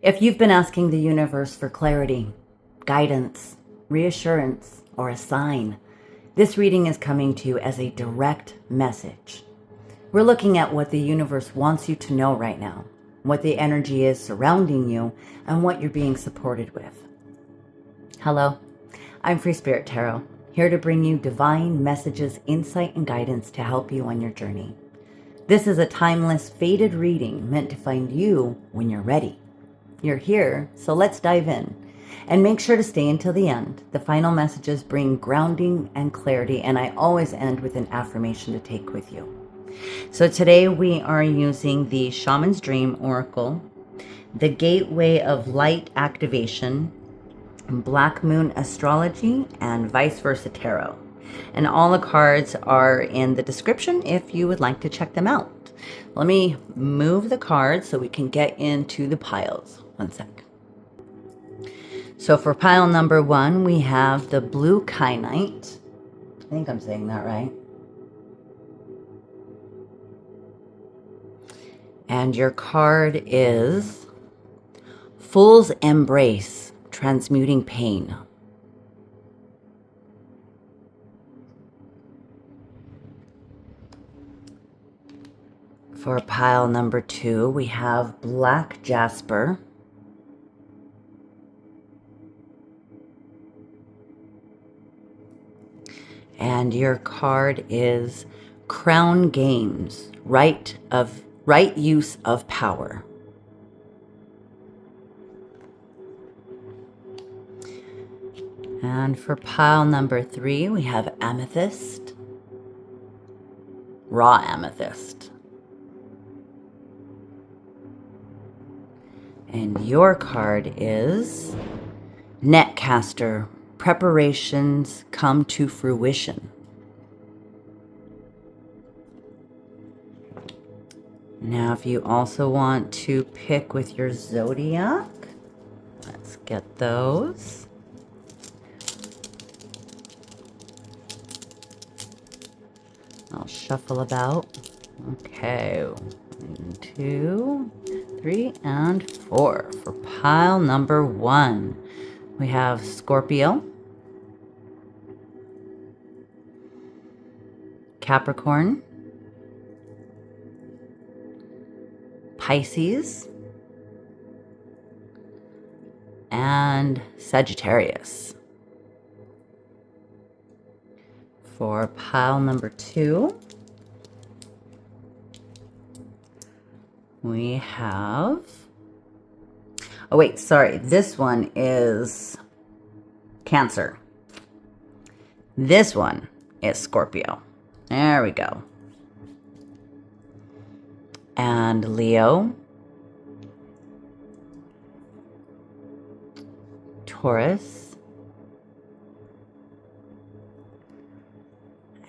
If you've been asking the universe for clarity, guidance, reassurance, or a sign, this reading is coming to you as a direct message. We're looking at what the universe wants you to know right now, what the energy is surrounding you, and what you're being supported with. Hello, I'm Freespirit Tarot, here to bring you divine messages, insight, and guidance to help you on your journey. This is a timeless, fated reading meant to find you when you're ready. You're here, so let's dive in. And make sure to stay until the end. The final messages bring grounding and clarity, and I always end with an affirmation to take with you. So today we are using the Shaman's Dream Oracle, the Gateway of Light Activation, Black Moon Astrology, and Vice Versa Tarot. And all the cards are in the description if you would like to check them out. Let me move the cards so we can get into the piles. One sec. So for pile number 1, we have the blue Kyanite. I think I'm saying that right. And your card is Fool's Embrace, Transmuting Pain. For pile number 2, we have Black Jasper. And your card is Crown Games, right use of power. And for pile number 3, we have Amethyst, Raw Amethyst. And your card is Netcaster, Preparations Come to Fruition. Now, if you also want to pick with your zodiac, let's get those. I'll shuffle about. Okay, 1, 2, 3, and 4. For pile number 1, we have Scorpio, Capricorn, Pisces, and Sagittarius. For pile number 2, we have, oh wait, sorry, this one is Cancer. This one is Scorpio. There we go. And Leo, Taurus,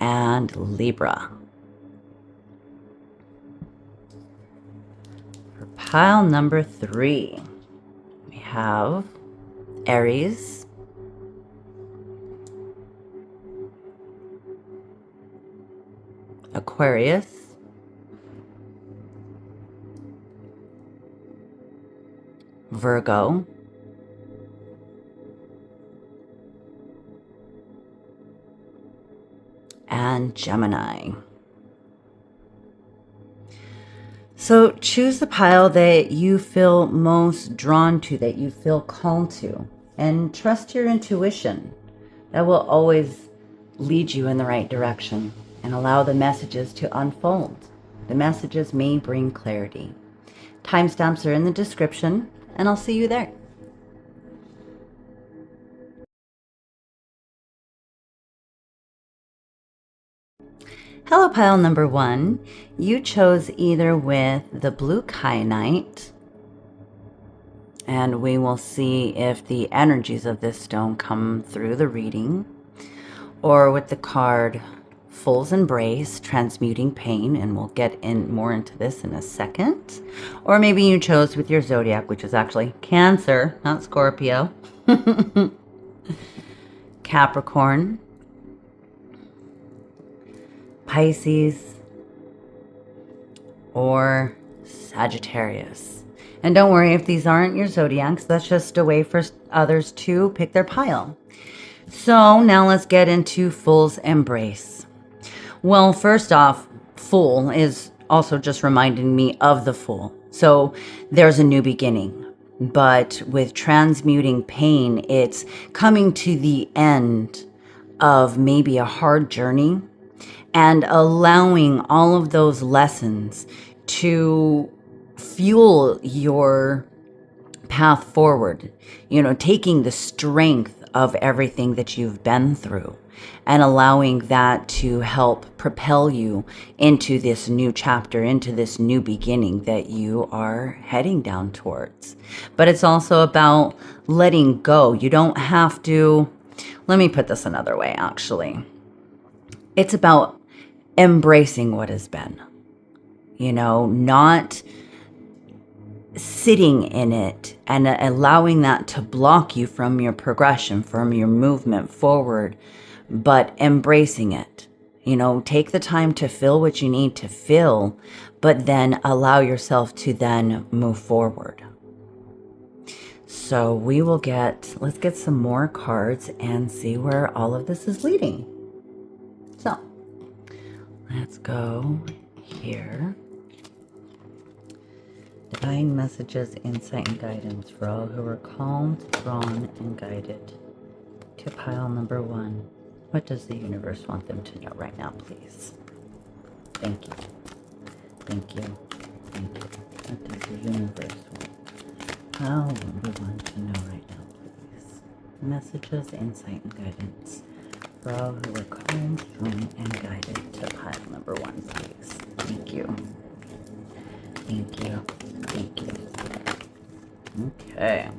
and Libra. For pile number 3, we have Aries, Aquarius, Virgo, and Gemini. So choose the pile that you feel most drawn to, that you feel called to, and trust your intuition. That will always lead you in the right direction and allow the messages to unfold. The messages may bring clarity. Timestamps are in the description, and I'll see you there. Hello, pile number 1. You chose either with the blue Kyanite, and we will see if the energies of this stone come through the reading, or with the card Fool's Embrace, Transmuting Pain, and we'll get in more into this in a second. Or maybe you chose with your zodiac, which is actually Cancer, not Scorpio. Capricorn, Pisces, or Sagittarius. And don't worry if these aren't your zodiacs. That's just a way for others to pick their pile. So now let's get into Fool's Embrace. Well, first off, Fool is also just reminding me of the Fool. So there's a new beginning. But with transmuting pain, it's coming to the end of maybe a hard journey and allowing all of those lessons to fuel your path forward, taking the strength of everything that you've been through and allowing that to help propel you into this new chapter, into this new beginning that you are heading down towards. But it's also about letting go. You don't have to, let me put this another way, actually. It's about embracing what has been, not sitting in it and allowing that to block you from your progression, from your movement forward, but embracing it. Take the time to feel what you need to feel, but then allow yourself to then move forward. So let's get some more cards and see where all of this is leading. So let's go here. Divine messages, insight, and guidance for all who are called, drawn, and guided to pile number 1. What does the universe want them to know right now, please? Thank you. Thank you. Thank you. What does the universe want? How we want to know right now, please? Messages, insight, and guidance for all who are called, drawn, and guided to pile number 1, please. Thank you. Thank you. Thank you. Okay.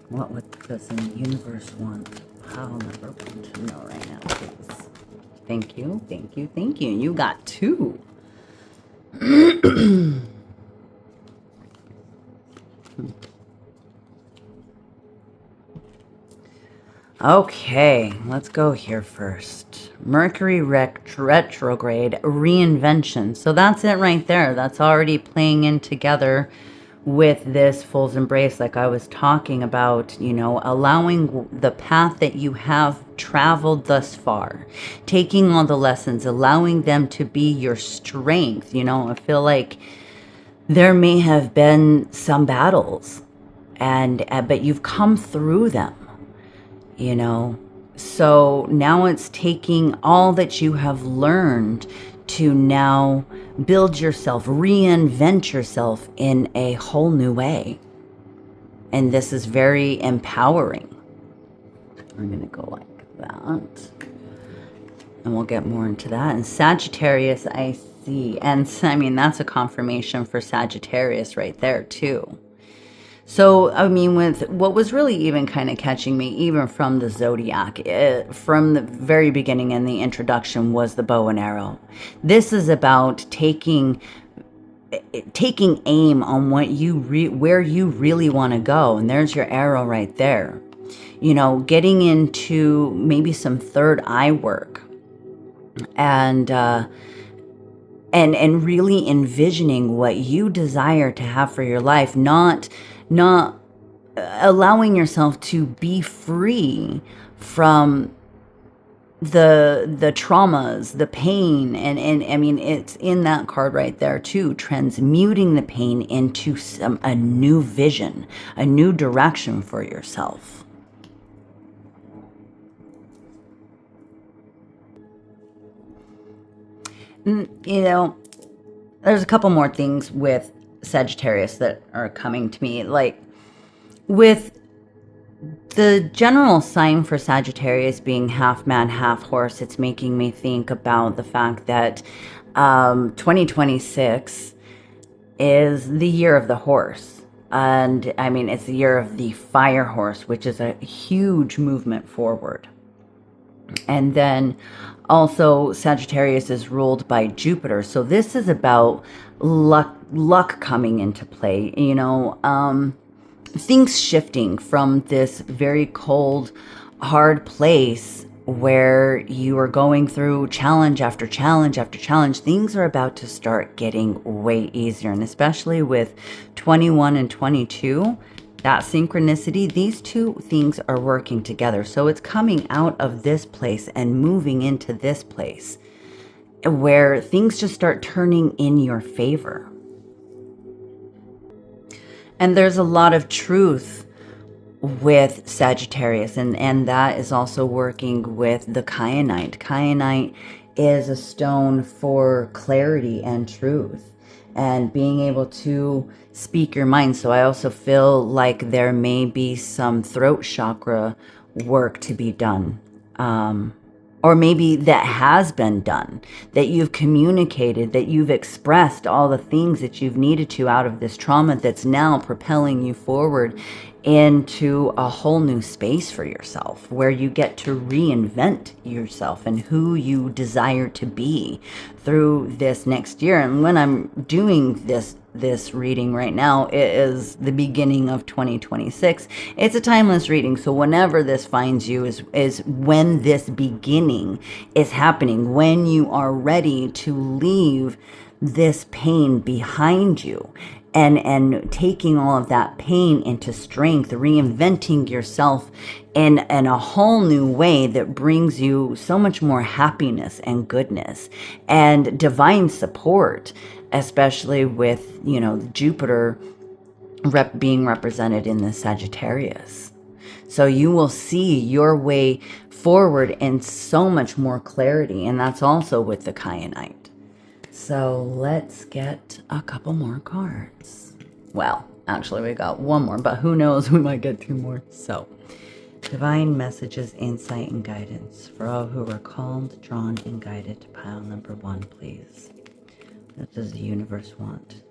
What does the universe want pile number 1 to know right now, please? Thank you. Thank you. Thank you. You got 2. Okay, let's go here first. Mercury retrograde, reinvention. So that's it right there. That's already playing in together with this Fool's Embrace, like I was talking about, allowing the path that you have traveled thus far, taking all the lessons, allowing them to be your strength. I feel like there may have been some battles, but you've come through them. So now it's taking all that you have learned to now build yourself, reinvent yourself in a whole new way. And this is very empowering. I'm going to go like that. And we'll get more into that. And Sagittarius, I see. And I mean, that's a confirmation for Sagittarius right there too. So, I mean, with what was really even kind of catching me, even from the Zodiac, from the very beginning in the introduction, was the bow and arrow. This is about taking aim on what where you really want to go. And there's your arrow right there. Getting into maybe some third eye work and really envisioning what you desire to have for your life, not allowing yourself to be free from the traumas, the pain, and I mean, it's in that card right there too, transmuting the pain into a new vision, a new direction for yourself. There's a couple more things with Sagittarius that are coming to me, like with the general sign for Sagittarius being half man, half horse. It's making me think about the fact that 2026 is the year of the horse. And I mean, it's the year of the fire horse, which is a huge movement forward. And then also Sagittarius is ruled by Jupiter. So this is about luck coming into play, things shifting from this very cold, hard place where you are going through challenge after challenge after challenge, things are about to start getting way easier. And especially with 21 and 22, that synchronicity, these two things are working together. So it's coming out of this place and moving into this place where things just start turning in your favor. And there's a lot of truth with Sagittarius, and that is also working with the Kyanite. Kyanite is a stone for clarity and truth and being able to speak your mind. So I also feel like there may be some throat chakra work to be done. Or maybe that has been done, that you've communicated, that you've expressed all the things that you've needed to out of this trauma that's now propelling you forward into a whole new space for yourself, where you get to reinvent yourself and who you desire to be through this next year. And when I'm doing this reading right now, it is the beginning of 2026. It's a timeless reading, so whenever this finds you is when this beginning is happening, when you are ready to leave this pain behind you and taking all of that pain into strength, reinventing yourself in a whole new way that brings you so much more happiness and goodness and divine support, especially with, you know, Jupiter being represented in the Sagittarius. So you will see your way forward in so much more clarity, and that's also with the Kyanite. So let's get a couple more cards. Well, actually we got one more, but who knows, we might get two more. So, divine messages, insight, and guidance for all who are called, drawn, and guided to pile number 1, please. What does the universe want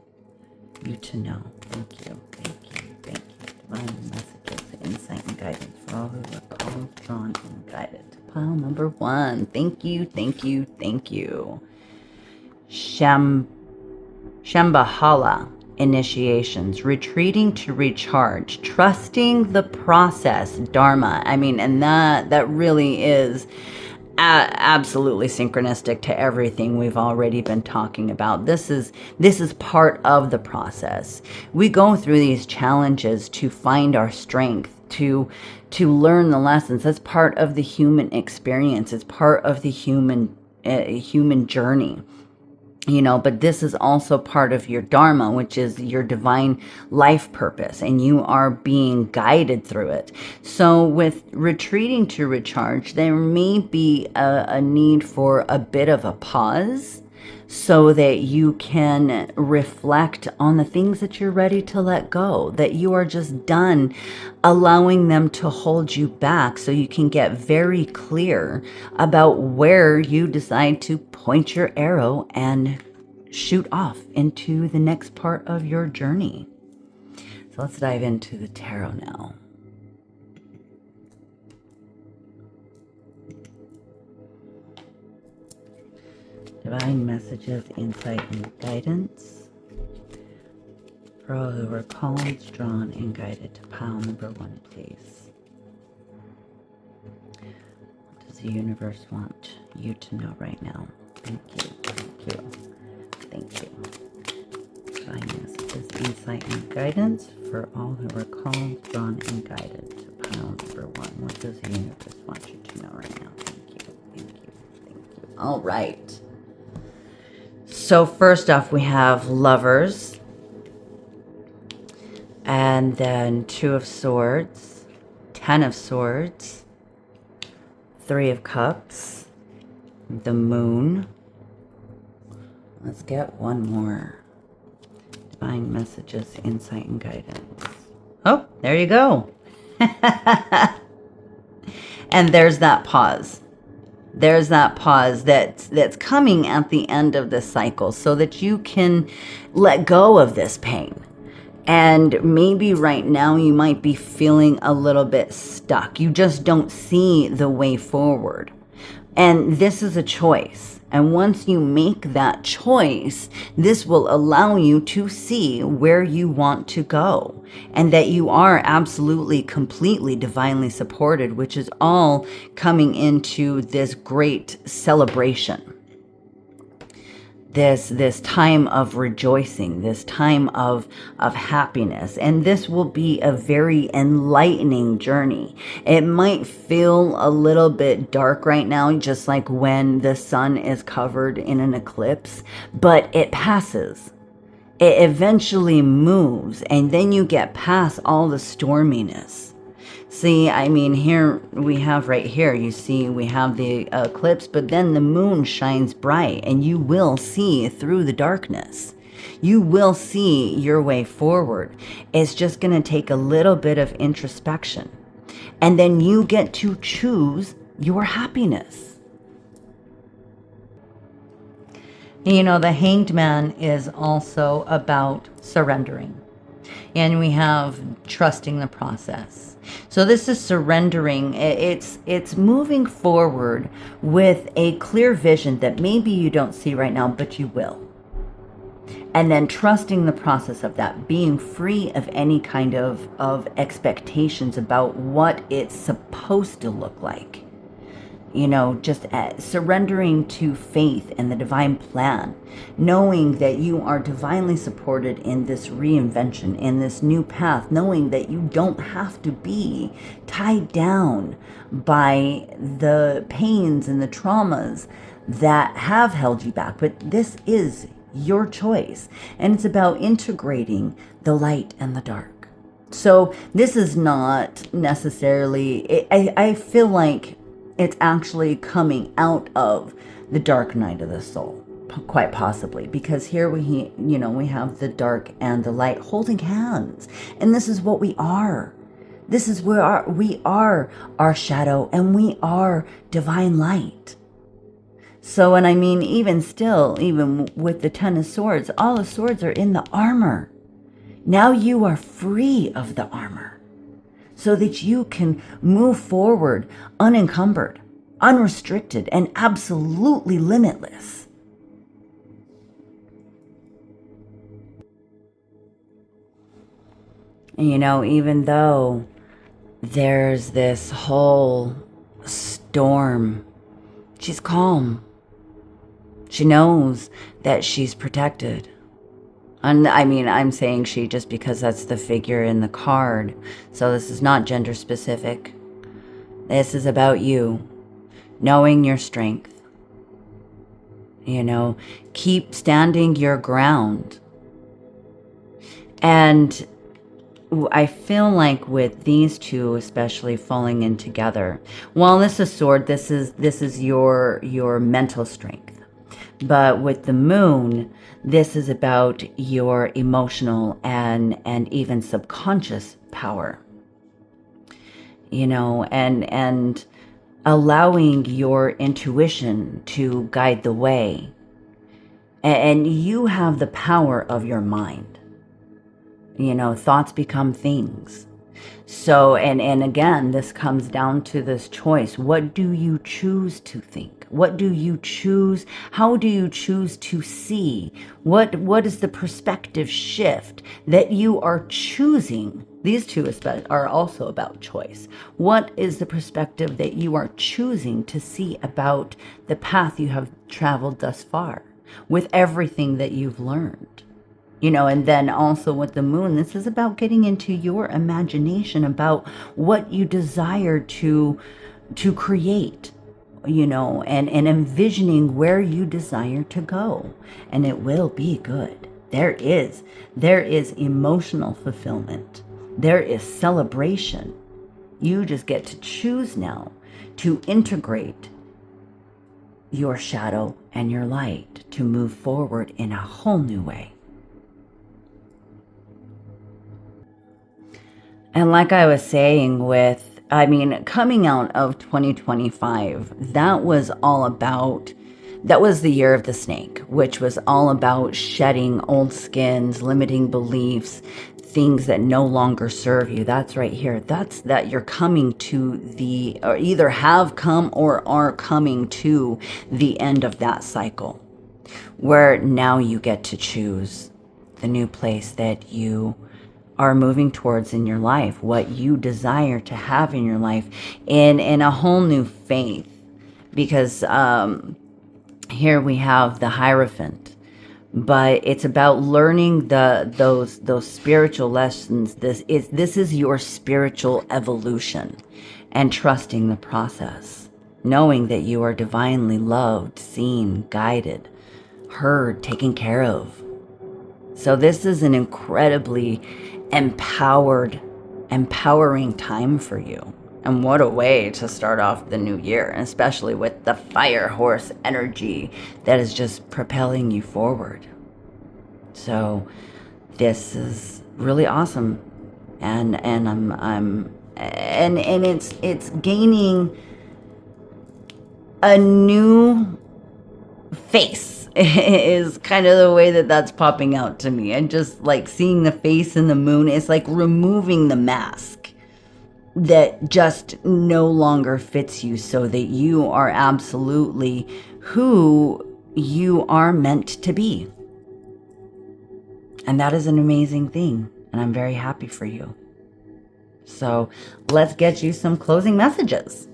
you to know? Thank you, thank you, thank you. Divine messages, insight, and guidance for all who are called, drawn, and guided to pile number 1. Thank you, thank you, thank you. Shambhala initiations, retreating to recharge, trusting the process, dharma. I mean, and that really is absolutely synchronistic to everything we've already been talking about. This is part of the process. We go through these challenges to find our strength, to learn the lessons. That's part of the human experience. It's part of the human journey. You know, but this is also part of your dharma, which is your divine life purpose, and you are being guided through it. So with retreating to recharge, there may be a need for a bit of a pause so that you can reflect on the things that you're ready to let go, that you are just done allowing them to hold you back, so you can get very clear about where you decide to point your arrow and shoot off into the next part of your journey. So let's dive into the tarot now. Divine messages, insight, and guidance for all who are called, drawn, and guided to pile number 1, please. What does the universe want you to know right now? Thank you, thank you, thank you. Divine messages, insight, and guidance for all who are called, drawn, and guided to pile number 1. What does the universe want you to know right now? Thank you, thank you, thank you. All right. So first off, we have Lovers, and then 2 of Swords, 10 of Swords, 3 of Cups, the Moon. Let's get one more. Divine messages, insight, and guidance. Oh, there you go. And there's that pause. There's that pause that's coming at the end of this cycle so that you can let go of this pain. And maybe right now you might be feeling a little bit stuck. You just don't see the way forward. And this is a choice. And once you make that choice, this will allow you to see where you want to go, and that you are absolutely, completely divinely supported, which is all coming into this great celebration. This time of rejoicing, this time of happiness. And this will be a very enlightening journey. It might feel a little bit dark right now, just like when the sun is covered in an eclipse, but it passes. It eventually moves, and then you get past all the storminess. See, I mean, here we have right here, you see, we have the eclipse, but then the moon shines bright, and you will see through the darkness. You will see your way forward. It's just going to take a little bit of introspection. And then you get to choose your happiness. You know, the Hanged Man is also about surrendering. And we have trusting the process. So this is surrendering. It's moving forward with a clear vision that maybe you don't see right now, but you will. And then trusting the process of that, being free of any kind of expectations about what it's supposed to look like. You know, just surrendering to faith and the divine plan, knowing that you are divinely supported in this reinvention, in this new path, knowing that you don't have to be tied down by the pains and the traumas that have held you back. But this is your choice, and it's about integrating the light and the dark. So this is not necessarily, I feel like it's actually coming out of the dark night of the soul, quite possibly, because here we have the dark and the light holding hands, and this is what we are. This is where we are our shadow, and we are divine light. So, and I mean, even with the Ten of Swords, all the swords are in the armor. Now you are free of the armor, so that you can move forward unencumbered, unrestricted, and absolutely limitless. And you know, even though there's this whole storm, she's calm. She knows that she's protected. And I mean, I'm saying she just because that's the figure in the card. So this is not gender specific. This is about you knowing your strength. You know, keep standing your ground. And I feel like with these two especially falling in together, while this is sword, this is your mental strength. But with the moon, this is about your emotional and even subconscious power. You know, and allowing your intuition to guide the way. And you have the power of your mind. You know, thoughts become things. So, and again, this comes down to this choice. What do you choose to think? What do you choose? How do you choose to see? What is the perspective shift that you are choosing? These two are also about choice. What is the perspective that you are choosing to see about the path you have traveled thus far with everything that you've learned? You know, and then also with the moon, this is about getting into your imagination about what you desire to create, you know, and envisioning where you desire to go. And it will be good. There is emotional fulfillment. There is celebration. You just get to choose now to integrate your shadow and your light to move forward in a whole new way. And like I was saying coming out of 2025, that was all about That was the year of the snake, which was all about shedding old skins, limiting beliefs, things that no longer serve you. That's right here. That's that you're coming to the, or either have come or are coming to the end of that cycle, where now you get to choose the new place that you are moving towards in your life, what you desire to have in your life, in a whole new faith. Because here we have the Hierophant, but it's about learning those spiritual lessons. This is your spiritual evolution, and trusting the process, knowing that you are divinely loved, seen, guided, heard, taken care of. So this is an incredibly empowering time for you. And what a way to start off the new year, and especially with the fire horse energy that is just propelling you forward. So this is really awesome. And it's gaining a new face is kind of the way that that's popping out to me. And just like seeing the face in the moon, it's like removing the mask that just no longer fits you, so that you are absolutely who you are meant to be. And that is an amazing thing, and I'm very happy for you. So let's get you some closing messages.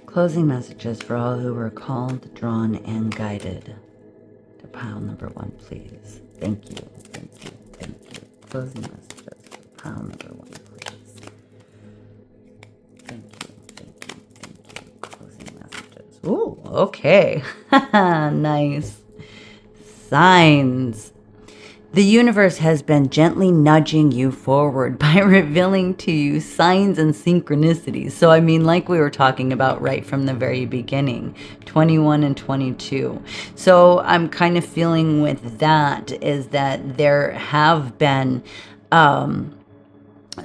Closing messages for all who were called, drawn, and guided to pile number 1, please. Thank you, thank you, thank you. Closing messages for pile number 1, please. Thank you, thank you, thank you. Closing messages. Ooh, okay. Nice. Signs. The universe has been gently nudging you forward by revealing to you signs and synchronicities. So, I mean, like we were talking about right from the very beginning, 21 and 22. So I'm kind of feeling with that is that there have been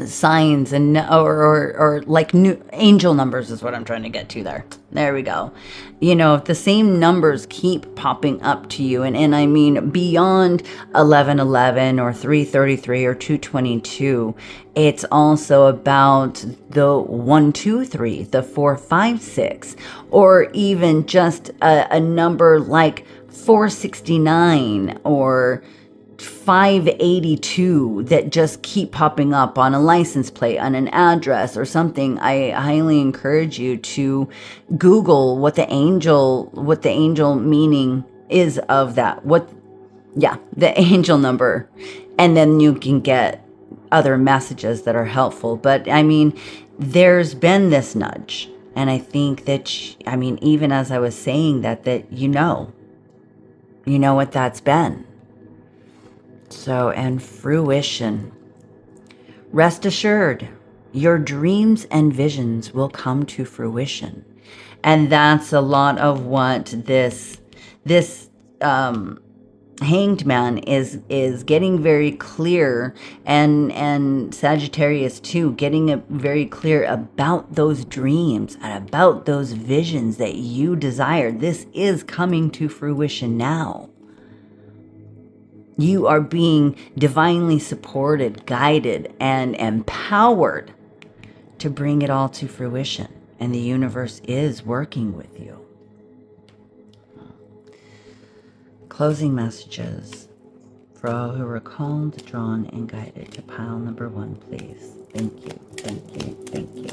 signs and or like new angel numbers is what I'm trying to get to there. There we go. You know, if the same numbers keep popping up to you, and I mean beyond 1111 or 333 or 222, it's also about the 123, the 456, or even just a number like 469 or 582 that just keep popping up on a license plate, on an address or something. I highly encourage you to Google what the angel meaning is of that. The angel number, and then you can get other messages that are helpful. But I mean, there's been this nudge, and I think that even as I was saying that you know what that's been. So, and fruition. Rest assured, your dreams and visions will come to fruition. And that's a lot of what this Hanged Man is getting very clear, and Sagittarius too, getting very clear about those dreams and about those visions that you desire. This is coming to fruition now. You are being divinely supported, guided, and empowered to bring it all to fruition. And the universe is working with you. Closing messages for all who are called, drawn, and guided to pile number 1, please. Thank you, thank you, thank you.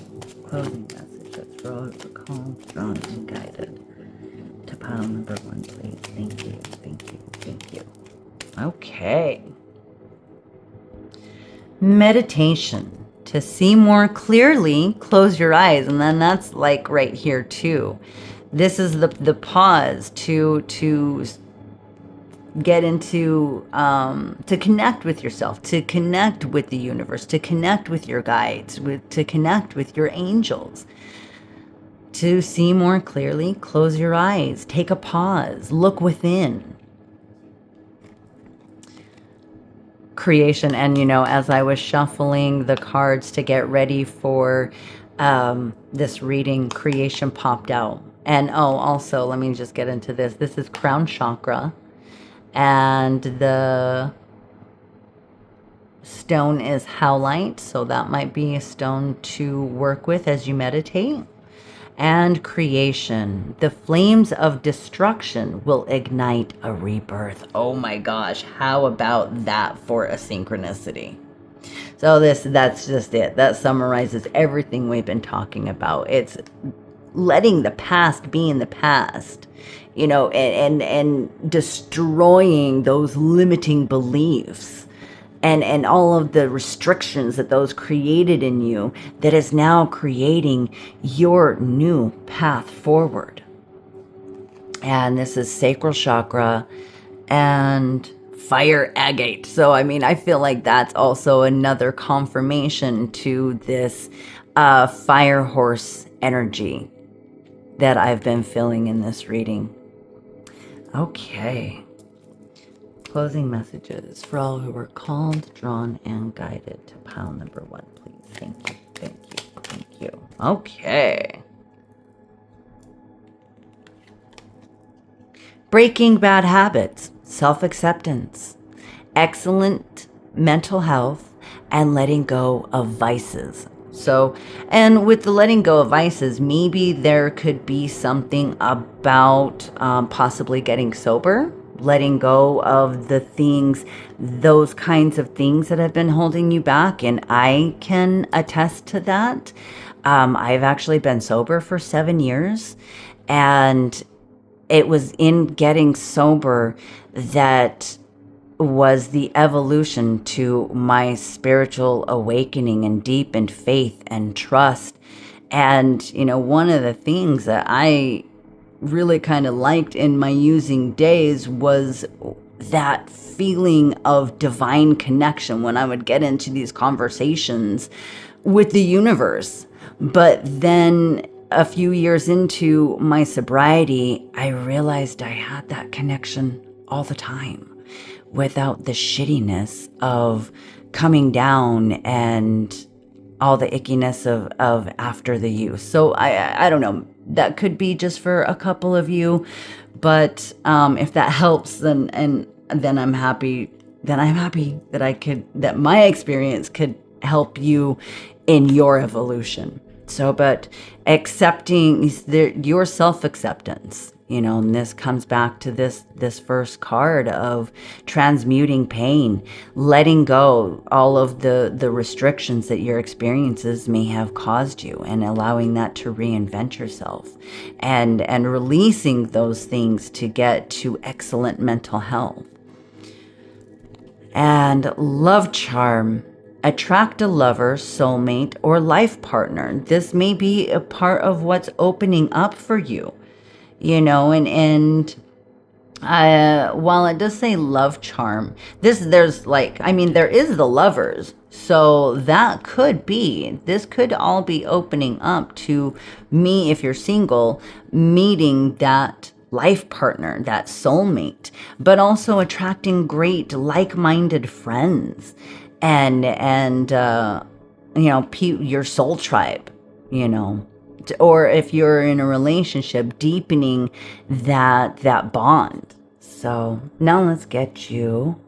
Closing messages for all who are called, drawn, and guided to pile number 1, please. Thank you, thank you, thank you. Okay. Meditation. To see more clearly, close your eyes. And then that's like right here too. This is the pause to get into, to connect with yourself, to connect with the universe, to connect with your guides, to connect with your angels. To see more clearly, close your eyes. Take a pause. Look within. Creation. And as I was shuffling the cards to get ready for this reading, creation popped out. And oh, also, let me just get into this. This is crown chakra. And the stone is howlite. So that might be a stone to work with as you meditate. And creation. The flames of destruction will ignite a rebirth. Oh my gosh. How about that for a synchronicity? So that's just it. That summarizes everything we've been talking about. It's letting the past be in the past, you know, and destroying those limiting beliefs and all of the restrictions that those created in you, that is now creating your new path forward. And this is sacral chakra and fire agate. So, I mean, I feel like that's also another confirmation to this fire horse energy that I've been feeling in this reading. Okay. Closing messages for all who were called, drawn, and guided to pile number 1, please. Thank you, thank you, thank you. Okay. Breaking bad habits, self-acceptance, excellent mental health, and letting go of vices. So, and with the letting go of vices, maybe there could be something about possibly getting sober, letting go of the things, those kinds of things that have been holding you back. And I can attest to that. I've actually been sober for 7 years, and it was in getting sober that was the evolution to my spiritual awakening and deepened faith and trust. And, you know, one of the things that I really kind of liked in my using days was that feeling of divine connection when I would get into these conversations with the universe. But then a few years into my sobriety, I realized I had that connection all the time, without the shittiness of coming down and all the ickiness of after the use. So I don't know, that could be just for a couple of you, but if that helps, then I'm happy that my experience could help you in your evolution. So, but accepting your self-acceptance, you know, and this comes back to this first card of transmuting pain, letting go all of the restrictions that your experiences may have caused you, and allowing that to reinvent yourself, and releasing those things to get to excellent mental health. And love charm. Attract a lover, soulmate, or life partner. This may be a part of what's opening up for you, you know, and while it does say love charm, there is the lovers. So this could all be opening up to me, if you're single, meeting that life partner, that soulmate, but also attracting great like-minded friends. And you know, your soul tribe, you know, or if you're in a relationship, deepening that bond. So now let's get you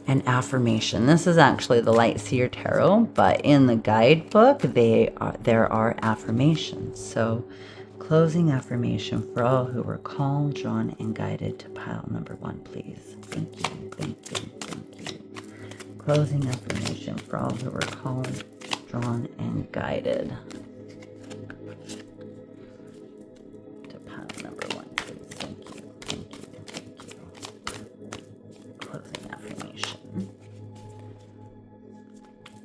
an affirmation. This is actually the Light Seer Tarot, but in the guidebook, there are affirmations. So closing affirmation for all who were called, drawn, and guided to pile number 1, please. Thank you, thank you, thank you. Closing affirmation for all who were called, drawn, and guided to pile number 1, please. Thank you, thank you, thank you. Closing affirmation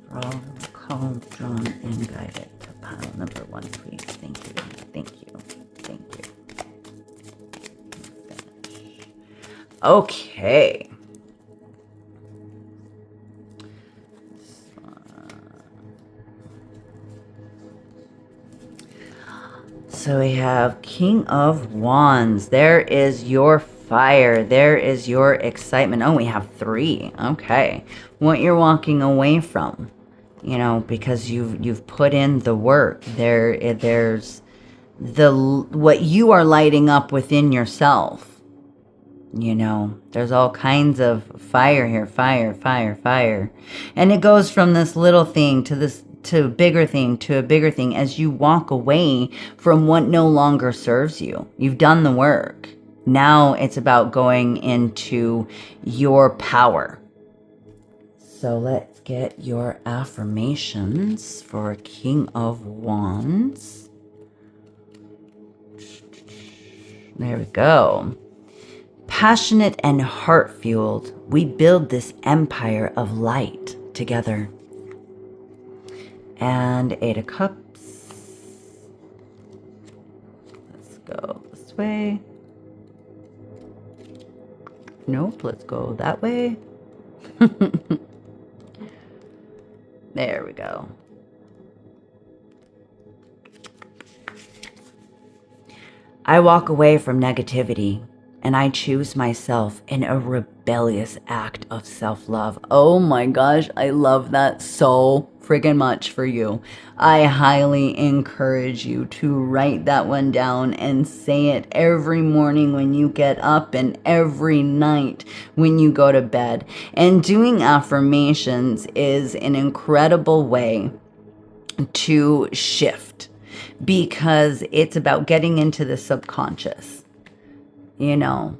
for all who were called, drawn, and guided to pile number 1, please. Thank you, thank you, thank you. Finish. Okay. So we have King of Wands. There is your fire. There is your excitement. Oh, we have 3. Okay. What you're walking away from, you know, because you've put in the work. There's what you are lighting up within yourself. You know, there's all kinds of fire here, fire, fire, fire. And it goes from this little thing to a bigger thing as you walk away from what no longer serves you. You've done the work. Now it's about going into your power. So let's get your affirmations for King of Wands. There we go. Passionate and heart-fueled, we build this empire of light together. And 8 of Cups. Let's go this way. Nope, let's go that way. There we go. I walk away from negativity and I choose myself in a rebellious act of self-love. Oh my gosh, I love that so friggin' much for you. I highly encourage you to write that one down and say it every morning when you get up and every night when you go to bed. And doing affirmations is an incredible way to shift, because it's about getting into the subconscious, you know,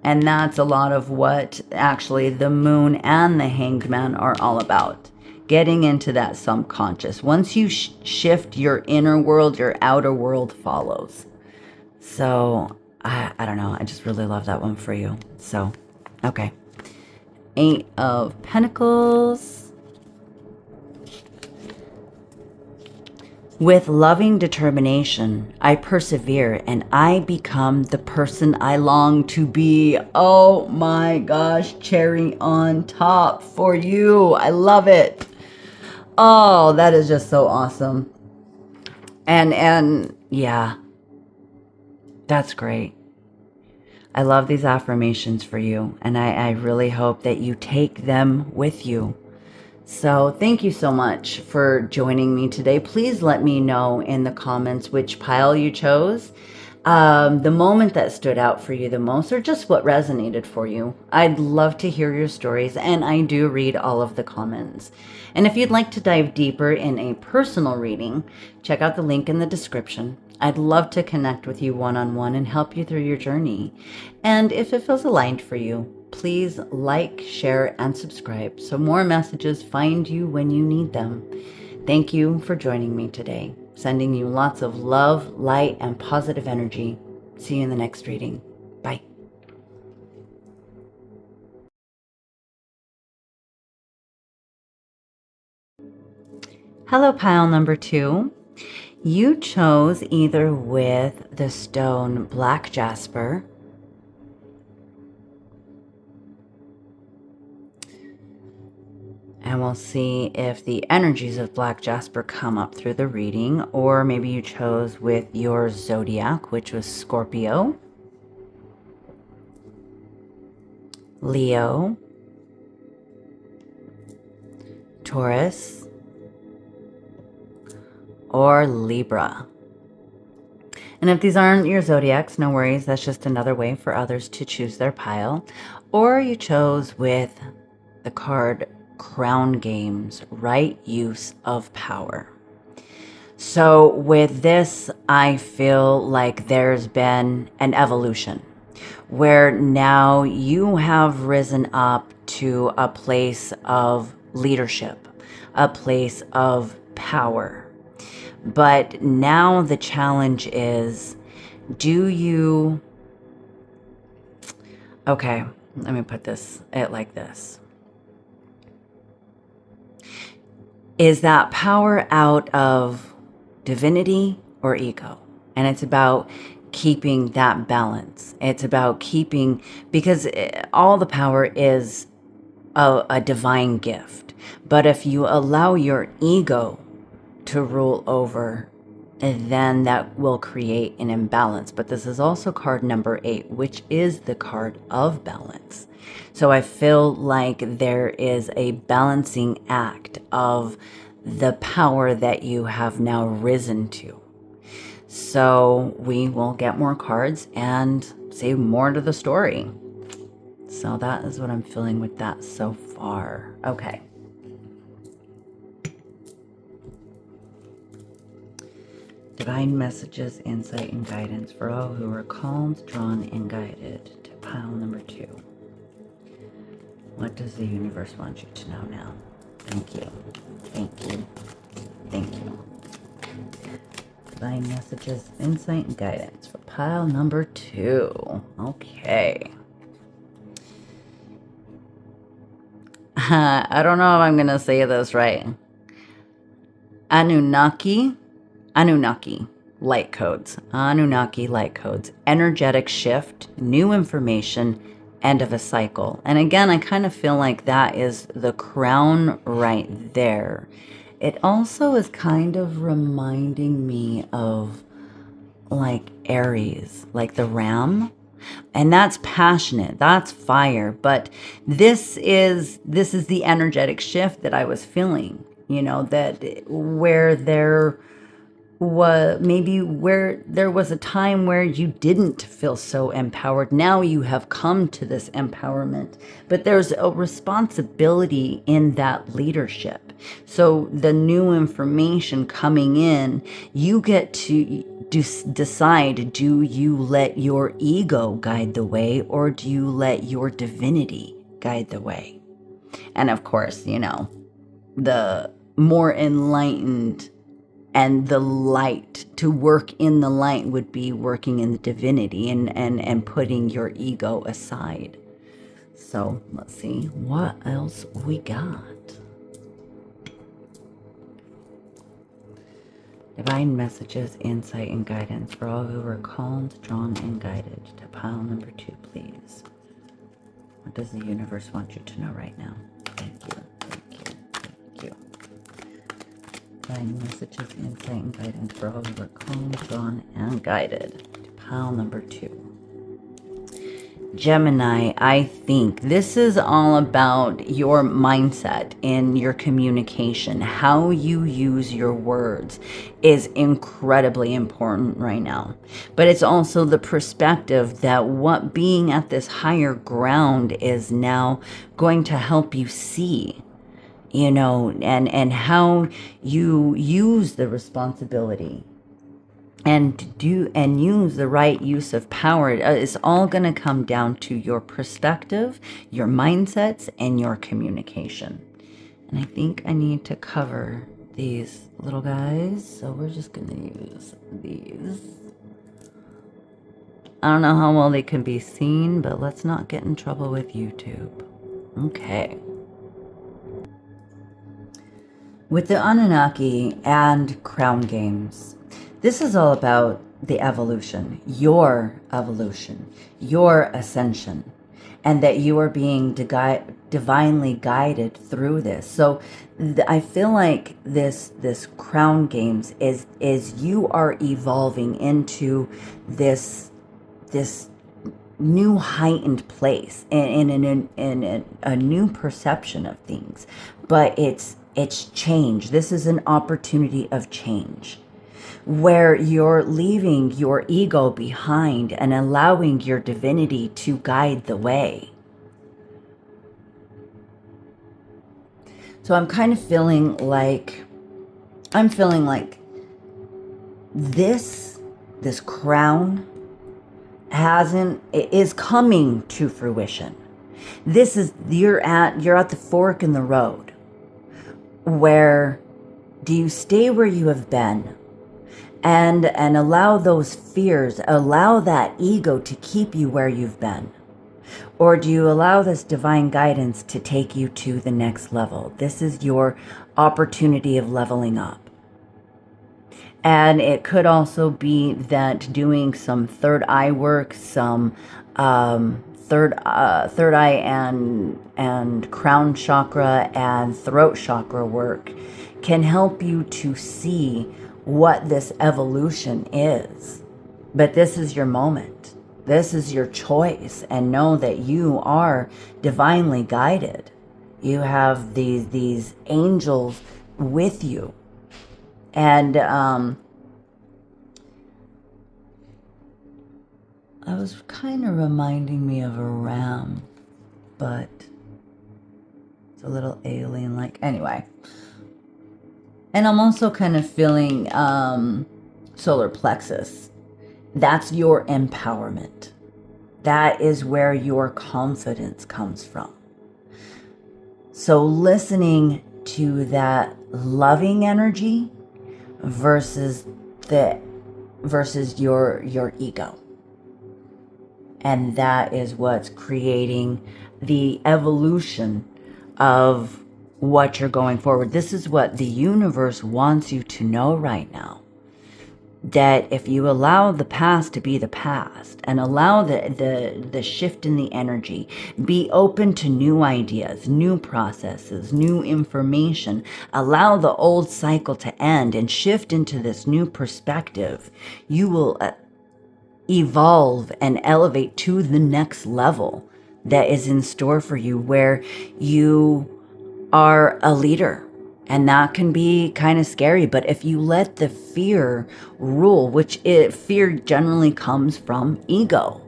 and that's a lot of what actually the moon and the hanged man are all about. Getting into that subconscious. Once you shift your inner world, your outer world follows. So I don't know, I just really love that one for you. So okay, 8 of Pentacles. With loving determination, I persevere and I become the person I long to be. Oh my gosh, cherry on top for you. I love it. Oh, that is just so awesome. And yeah, that's great. I love these affirmations for you, and I really hope that you take them with you. So thank you so much for joining me today. Please let me know in the comments which pile you chose, the moment that stood out for you the most, or just what resonated for you. I'd love to hear your stories, and I do read all of the comments. And if you'd like to dive deeper in a personal reading, check out the link in the description. I'd love to connect with you one-on-one and help you through your journey. And if it feels aligned for you, please like, share, and subscribe so more messages find you when you need them. Thank you for joining me today. Sending you lots of love, light, and positive energy. See you in the next reading. Bye. Hello, pile number 2. You chose either with the stone Black Jasper, and we'll see if the energies of Black Jasper come up through the reading, or maybe you chose with your zodiac, which was Scorpio, Leo, Taurus, or Libra. And if these aren't your zodiacs, no worries. That's just another way for others to choose their pile. Or you chose with the card Crown Games, right use of power. So with this, I feel like there's been an evolution where now you have risen up to a place of leadership, a place of power. But now the challenge is, do you... Okay, let me put it like this. Is that power out of divinity or ego? And it's about keeping that balance. It's about keeping, because all the power is a divine gift. But if you allow your ego to rule over, and then that will create an imbalance. But this is also card number 8, which is the card of balance. So I feel like there is a balancing act of the power that you have now risen to. So we will get more cards and say more to the story. So that is what I'm feeling with that so far. Okay. Divine messages, insight, and guidance for all who are called, drawn, and guided to pile number 2. What does the universe want you to know now? Thank you. Thank you. Thank you. Divine messages, insight, and guidance for pile number 2. Okay. I don't know if I'm going to say this right. Anunnaki light codes. Anunnaki light codes. Energetic shift, new information, end of a cycle. And again, I kind of feel like that is the crown right there. It also is kind of reminding me of like Aries, like the ram. And that's passionate, that's fire. But this is the energetic shift that I was feeling, you know, that where there was a time where you didn't feel so empowered. Now you have come to this empowerment, but there's a responsibility in that leadership. So the new information coming in, you get to decide, do you let your ego guide the way, or do you let your divinity guide the way? And of course, you know, the more enlightened and the light, to work in the light would be working in the divinity and putting your ego aside. So let's see what else we got. Divine messages, insight, and guidance for all who are called, drawn, and guided to pile number 2, please. What does the universe want you to know right now? Thank you. Thank you. Thank you. Divine messages, insight, and guidance for all who are called, drawn, and guided to pile number 2. Gemini, I think this is all about your mindset and your communication. How you use your words is incredibly important right now. But it's also the perspective that what being at this higher ground is now going to help you see, you know, and how you use the responsibility and use the right use of power. It's all going to come down to your perspective, your mindsets, and your communication. And I think I need to cover these little guys, so we're just going to use these. I don't know how well they can be seen, but let's not get in trouble with YouTube. Okay. With the Anunnaki and Crown Games, this is all about the evolution, your ascension, and that you are being divinely guided through this. So I feel like this Crown Games is you are evolving into this new heightened place in a new perception of things, but it's change. This is an opportunity of change, where you're leaving your ego behind and allowing your divinity to guide the way. So I'm kind of feeling like, this crown is coming to fruition. This is, you're at the fork in the road, where do you stay where you have been and allow those fears, allow that ego to keep you where you've been? Or do you allow this divine guidance to take you to the next level? This is your opportunity of leveling up. And it could also be that doing some third eye work, some third eye and crown chakra and throat chakra work can help you to see what this evolution is. But this is your moment. This is your choice, and know that you are divinely guided. You have these angels with you. And That was kind of reminding me of a ram, but it's a little alien-like. Anyway. And I'm also kind of feeling solar plexus. That's your empowerment. That is where your confidence comes from. So listening to that loving energy versus your ego. And that is what's creating the evolution of what you're going forward. This is what the universe wants you to know right now. That if you allow the past to be the past and allow the shift in the energy, be open to new ideas, new processes, new information, allow the old cycle to end and shift into this new perspective, you will evolve and elevate to the next level that is in store for you, where you are a leader. And that can be kind of scary, but if you let the fear rule, fear generally comes from ego.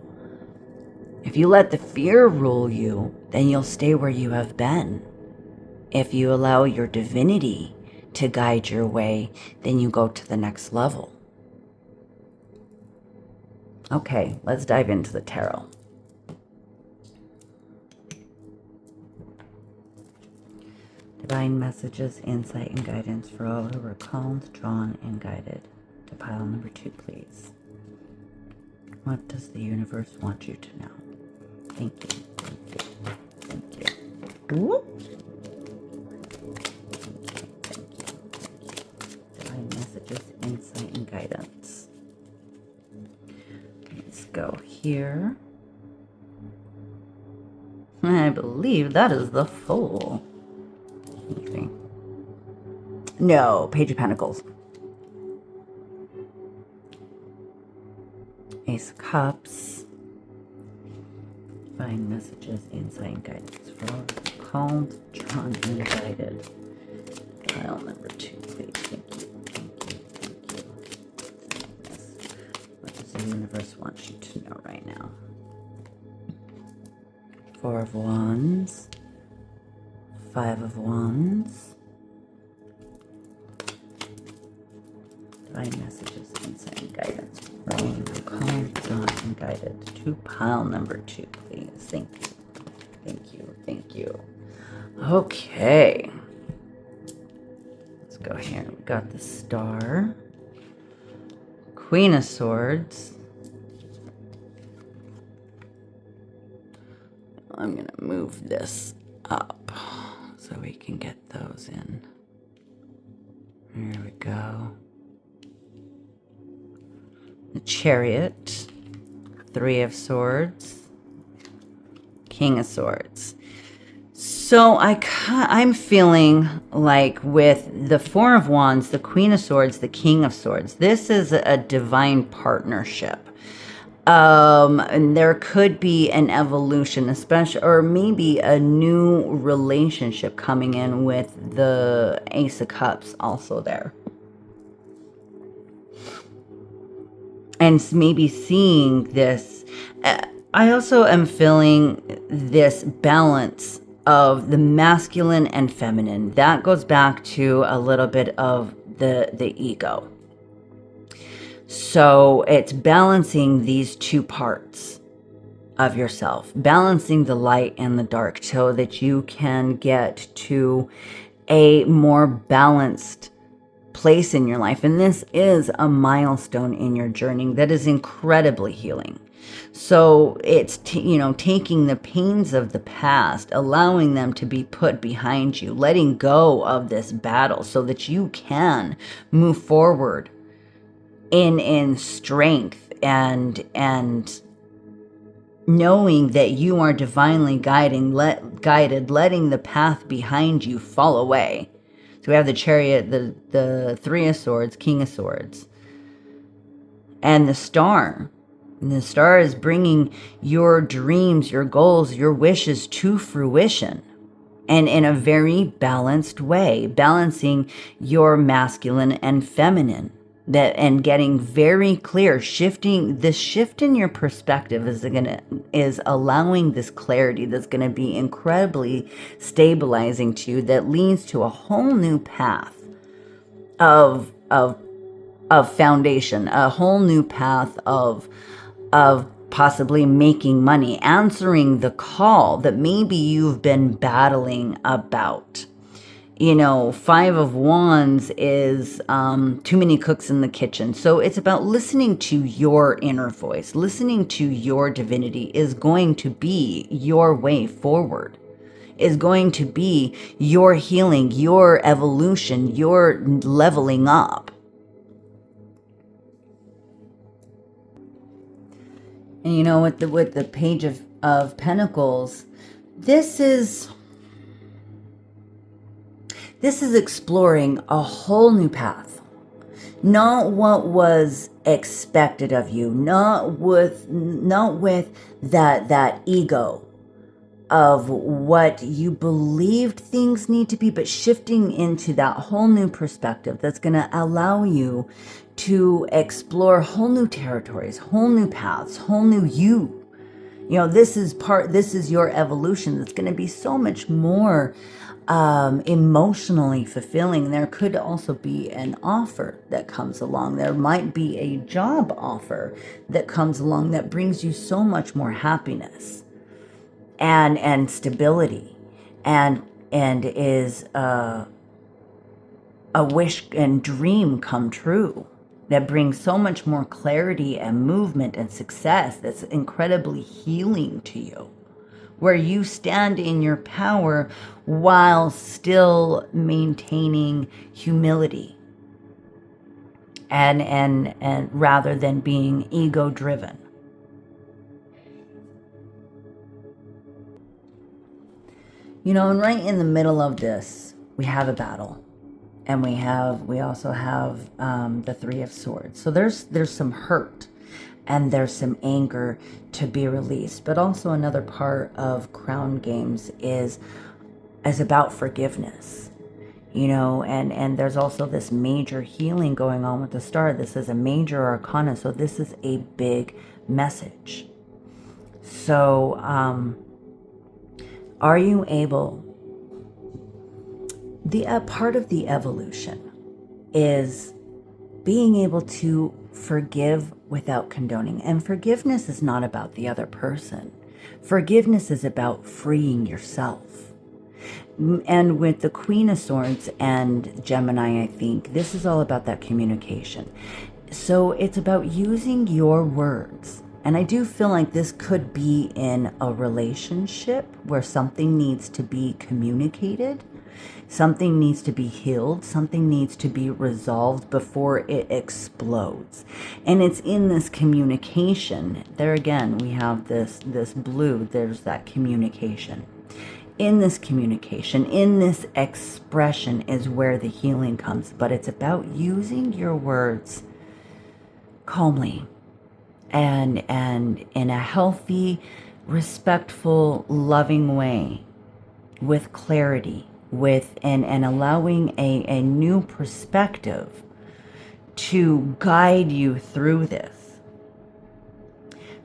If you let the fear rule you, then you'll stay where you have been. If you allow your divinity to guide your way, then you go to the next level. Okay, let's dive into the tarot. Divine messages, insight, and guidance for all who were called, drawn, and guided. To pile number 2, please. What does the universe want you to know? Thank you. Thank you. Thank you. Whoop. Thank you. Divine messages, insight, and guidance. Let's go here. I believe that is the Fool. No, Page of Pentacles. Ace of Cups. Divine messages, insight, and guidance for all called, drawn, and guided. Pile number 2, please. Thank you. Thank you. Thank you. What does the universe want you to know right now? 4 of Wands. 5 of Wands. Divine messages, insight, and guidance. For all you who called, drawn, and guided. To pile number 2, please. Thank you. Thank you. Thank you. Okay. Let's go here. We got the Star. Queen of Swords. I'm going to move this up so we can get those in. There we go. The Chariot, 3 of Swords, King of Swords. So I'm feeling like with the 4 of Wands, the Queen of Swords, the King of Swords, this is a divine partnership. And there could be an evolution, especially, or maybe a new relationship coming in with the Ace of Cups also there. And maybe seeing this, I also am feeling this balance of the masculine and feminine. That goes back to a little bit of the ego. So it's balancing these two parts of yourself, balancing the light and the dark so that you can get to a more balanced place in your life. And this is a milestone in your journey that is incredibly healing. So it's, taking the pains of the past, allowing them to be put behind you, letting go of this battle so that you can move forward in strength and knowing that you are divinely guided, letting the path behind you fall away. So we have the Chariot, the 3 of Swords, King of Swords, and the Star. And the Star is bringing your dreams, your goals, your wishes to fruition, and in a very balanced way, balancing your masculine and feminine. that, and getting very clear, shifting, this shift in your perspective is allowing this clarity that's going to be incredibly stabilizing to you, that leads to a whole new path of foundation, a whole new path of possibly making money, answering the call that maybe you've been battling about. You know, 5 of Wands is too many cooks in the kitchen. So it's about listening to your inner voice. Listening to your divinity is going to be your way forward, is going to be your healing, your evolution, your leveling up. And you know, with the Page of Pentacles, this is exploring a whole new path. Not what was expected of you, not with that ego of what you believed things need to be, but shifting into that whole new perspective that's going to allow you to explore whole new territories, whole new paths, whole new you. You know, this is your evolution that's going to be so much more emotionally fulfilling. There could also be an offer that comes along. There might be a job offer that comes along that brings you so much more happiness and stability, and is a wish and dream come true, that brings so much more clarity and movement and success, that's incredibly healing to you, where you stand in your power while still maintaining humility and rather than being ego driven. You know, and right in the middle of this, we have a battle. And we also have the 3 of Swords. So there's some hurt and there's some anger to be released. But also another part of Crown Games is about forgiveness. You know, and there's also this major healing going on with the Star. This is a major arcana, so this is a big message. So are you able... part of the evolution is being able to forgive without condoning. And forgiveness is not about the other person. Forgiveness is about freeing yourself. And with the Queen of Swords and Gemini, I think this is all about that communication. So it's about using your words. And I do feel like this could be in a relationship where something needs to be communicated. Something needs to be healed. Something needs to be resolved before it explodes. And it's in this communication. There again, we have this blue. There's that communication. In this communication, in this expression is where the healing comes. But it's about using your words calmly and in a healthy, respectful, loving way, with clarity, and allowing a new perspective to guide you through this.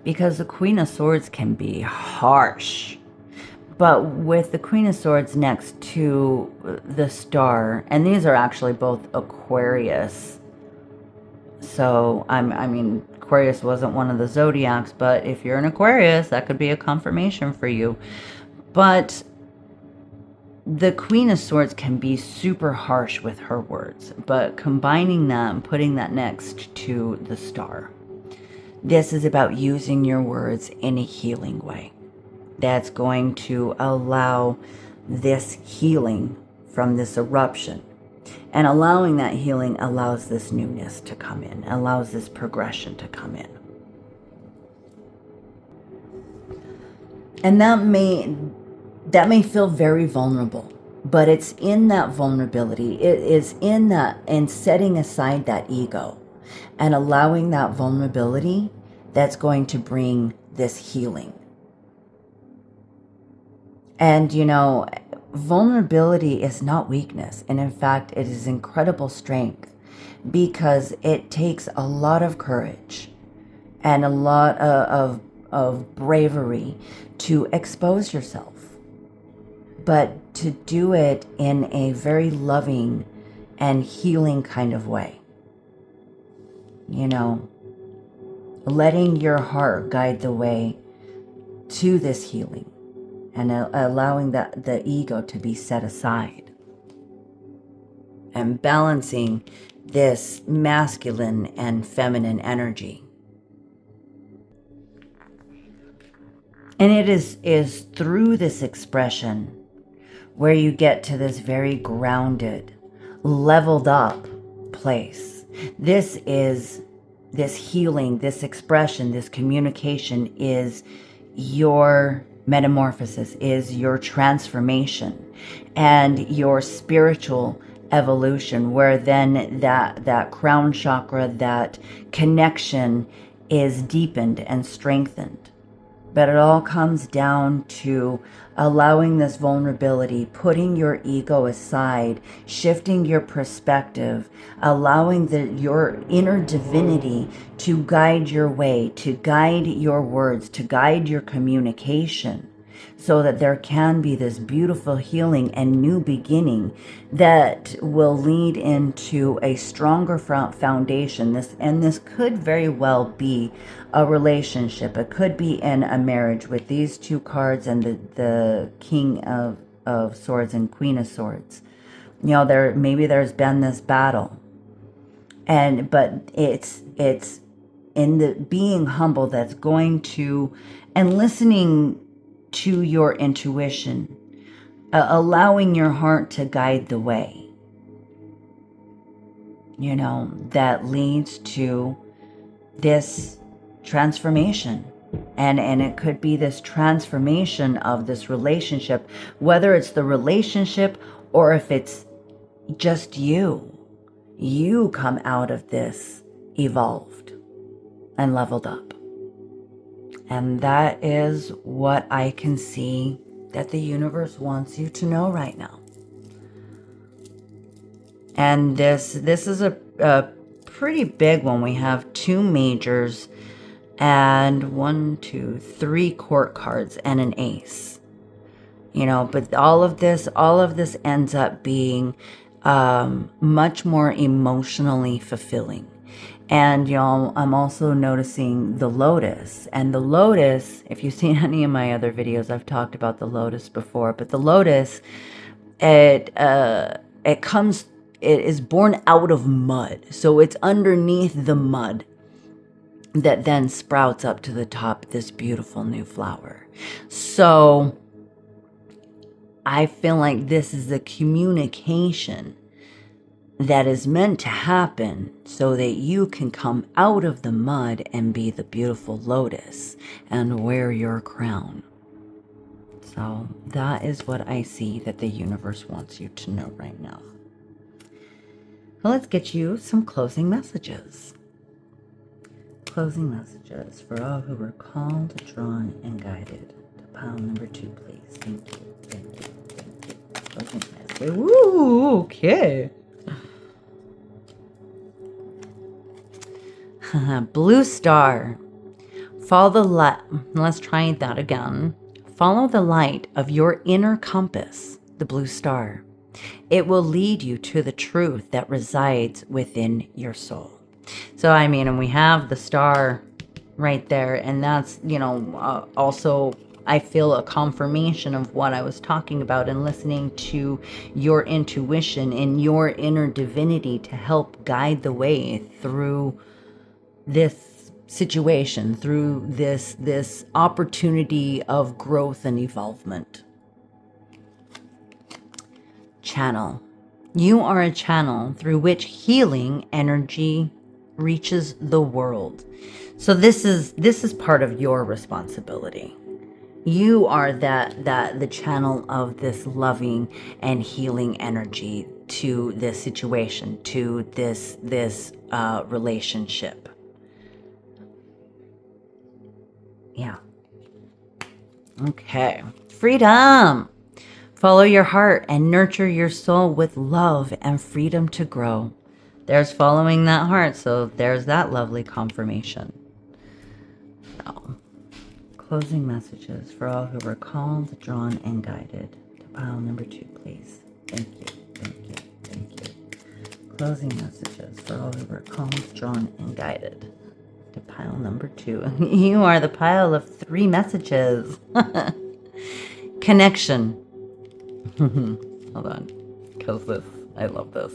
Because the Queen of Swords can be harsh. But with the Queen of Swords next to the Star, and these are actually both Aquarius. So, I mean, Aquarius wasn't one of the zodiacs, but if you're an Aquarius, that could be a confirmation for you. But the Queen of Swords can be super harsh with her words, but combining that and putting that next to the Star, this is about using your words in a healing way. That's going to allow this healing from this eruption. And allowing that healing allows this newness to come in, allows this progression to come in. And that may feel very vulnerable, but it's in that vulnerability. It is in that, and setting aside that ego and allowing that vulnerability that's going to bring this healing. And, you know, vulnerability is not weakness. And in fact, it is incredible strength. because it takes a lot of courage and a lot of bravery to expose yourself, but to do it in a very loving and healing kind of way. You know, letting your heart guide the way to this healing and allowing the ego to be set aside and balancing this masculine and feminine energy. And it is through this expression where you get to this very grounded, leveled up place. This healing, this expression, this communication is your metamorphosis, is your transformation and your spiritual evolution, where then that crown chakra, that connection is deepened and strengthened. But it all comes down to allowing this vulnerability, putting your ego aside, shifting your perspective, allowing your inner divinity to guide your way, to guide your words, to guide your communication, so that there can be this beautiful healing and new beginning that will lead into a stronger foundation. This could very well be a relationship. It could be in a marriage with these two cards and the King of Swords and Queen of Swords. You know, maybe there's been this battle, but it's in the being humble that's going to, and listening to your intuition, allowing your heart to guide the way, you know, that leads to this transformation. And it could be this transformation of this relationship, whether it's the relationship or if it's just you come out of this evolved and leveled up. And that is what I can see that the universe wants you to know right now. And this is a pretty big one. We have two majors and 3 court cards and an ace. You know, but all of this ends up being much more emotionally fulfilling. And y'all, I'm also noticing the lotus. And the lotus, if you've seen any of my other videos, I've talked about the lotus before. But the lotus, it is born out of mud. So it's underneath the mud that then sprouts up to the top this beautiful new flower. So I feel like this is the communication that is meant to happen so that you can come out of the mud and be the beautiful lotus and wear your crown. So that is what I see that the universe wants you to know right now. So let's get you some closing messages. Closing messages for all who were called, drawn, and guided. To pile number 2, please. Thank you. Thank you. Thank you. Closing message. Ooh, okay. Blue star. Follow the light. Let's try that again. Follow the light of your inner compass, the blue star. It will lead you to the truth that resides within your soul. So, I mean, and we have the star right there, and that's, you know, also I feel a confirmation of what I was talking about, and listening to your intuition and your inner divinity to help guide the way through this situation, through this opportunity of growth and evolvement. Channel. You are a channel through which healing energy reaches the world. So this is part of your responsibility. You are the channel of this loving and healing energy to this situation, to this relationship. Yeah. Okay. Freedom. Follow your heart and nurture your soul with love and freedom to grow. There's following that heart. So there's that lovely confirmation. So, closing messages for all who were called, drawn, and guided to pile number 2, please. Thank you. Thank you. Thank you. Closing messages for all who were called, drawn, and guided to pile number 2. You are the pile of 3 messages. Connection. Hold on. Because I love this.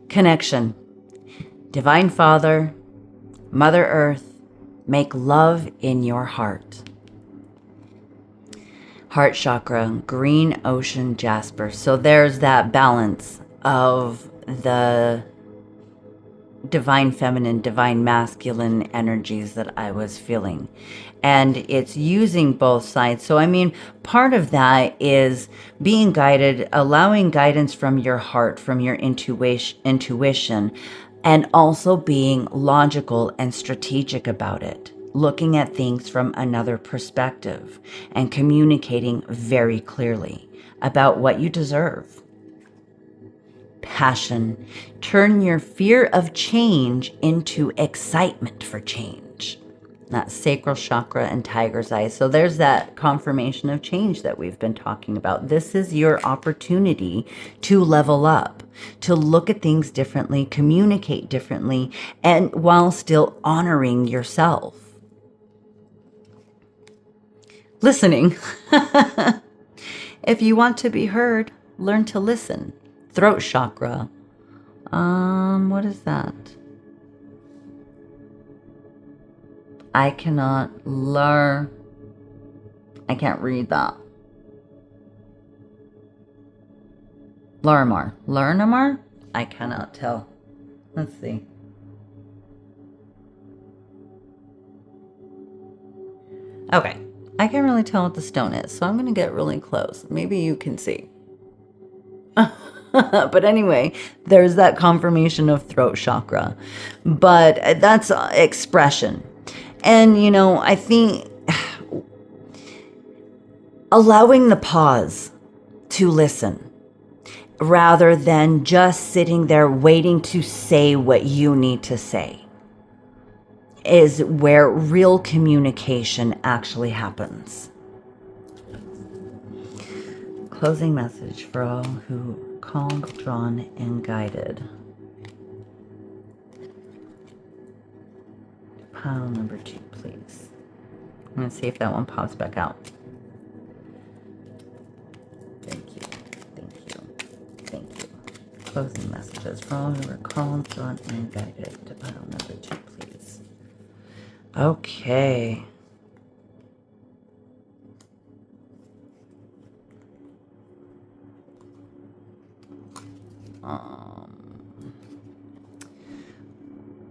Connection. Divine Father, Mother Earth, make love in your heart. Heart chakra, green ocean jasper. So there's that balance of the divine feminine, divine masculine energies that I was feeling. And it's using both sides. So, I mean, part of that is being guided, allowing guidance from your heart, from your intuition, and also being logical and strategic about it. Looking at things from another perspective and communicating very clearly about what you deserve. Passion. Turn your fear of change into excitement for change. That's sacral chakra and tiger's eye. So there's that confirmation of change that we've been talking about. This is your opportunity to level up, to look at things differently, communicate differently, and while still honoring yourself. Listening. If you want to be heard, learn to listen. Throat chakra. What is that? I cannot I can't read that. Lurnamar? I cannot tell. Let's see. Okay. I can't really tell what the stone is, so I'm going to get really close. Maybe you can see. But anyway, there's that confirmation of throat chakra. But that's expression. And, you know, I think allowing the pause to listen rather than just sitting there waiting to say what you need to say is where real communication actually happens. Closing message for all who called, drawn, and guided. Pile number 2, please. I'm going to see if that one pops back out. Thank you. Thank you. Thank you. Closing messages for all who are called, drawn, and guided to pile number 2, please. Okay.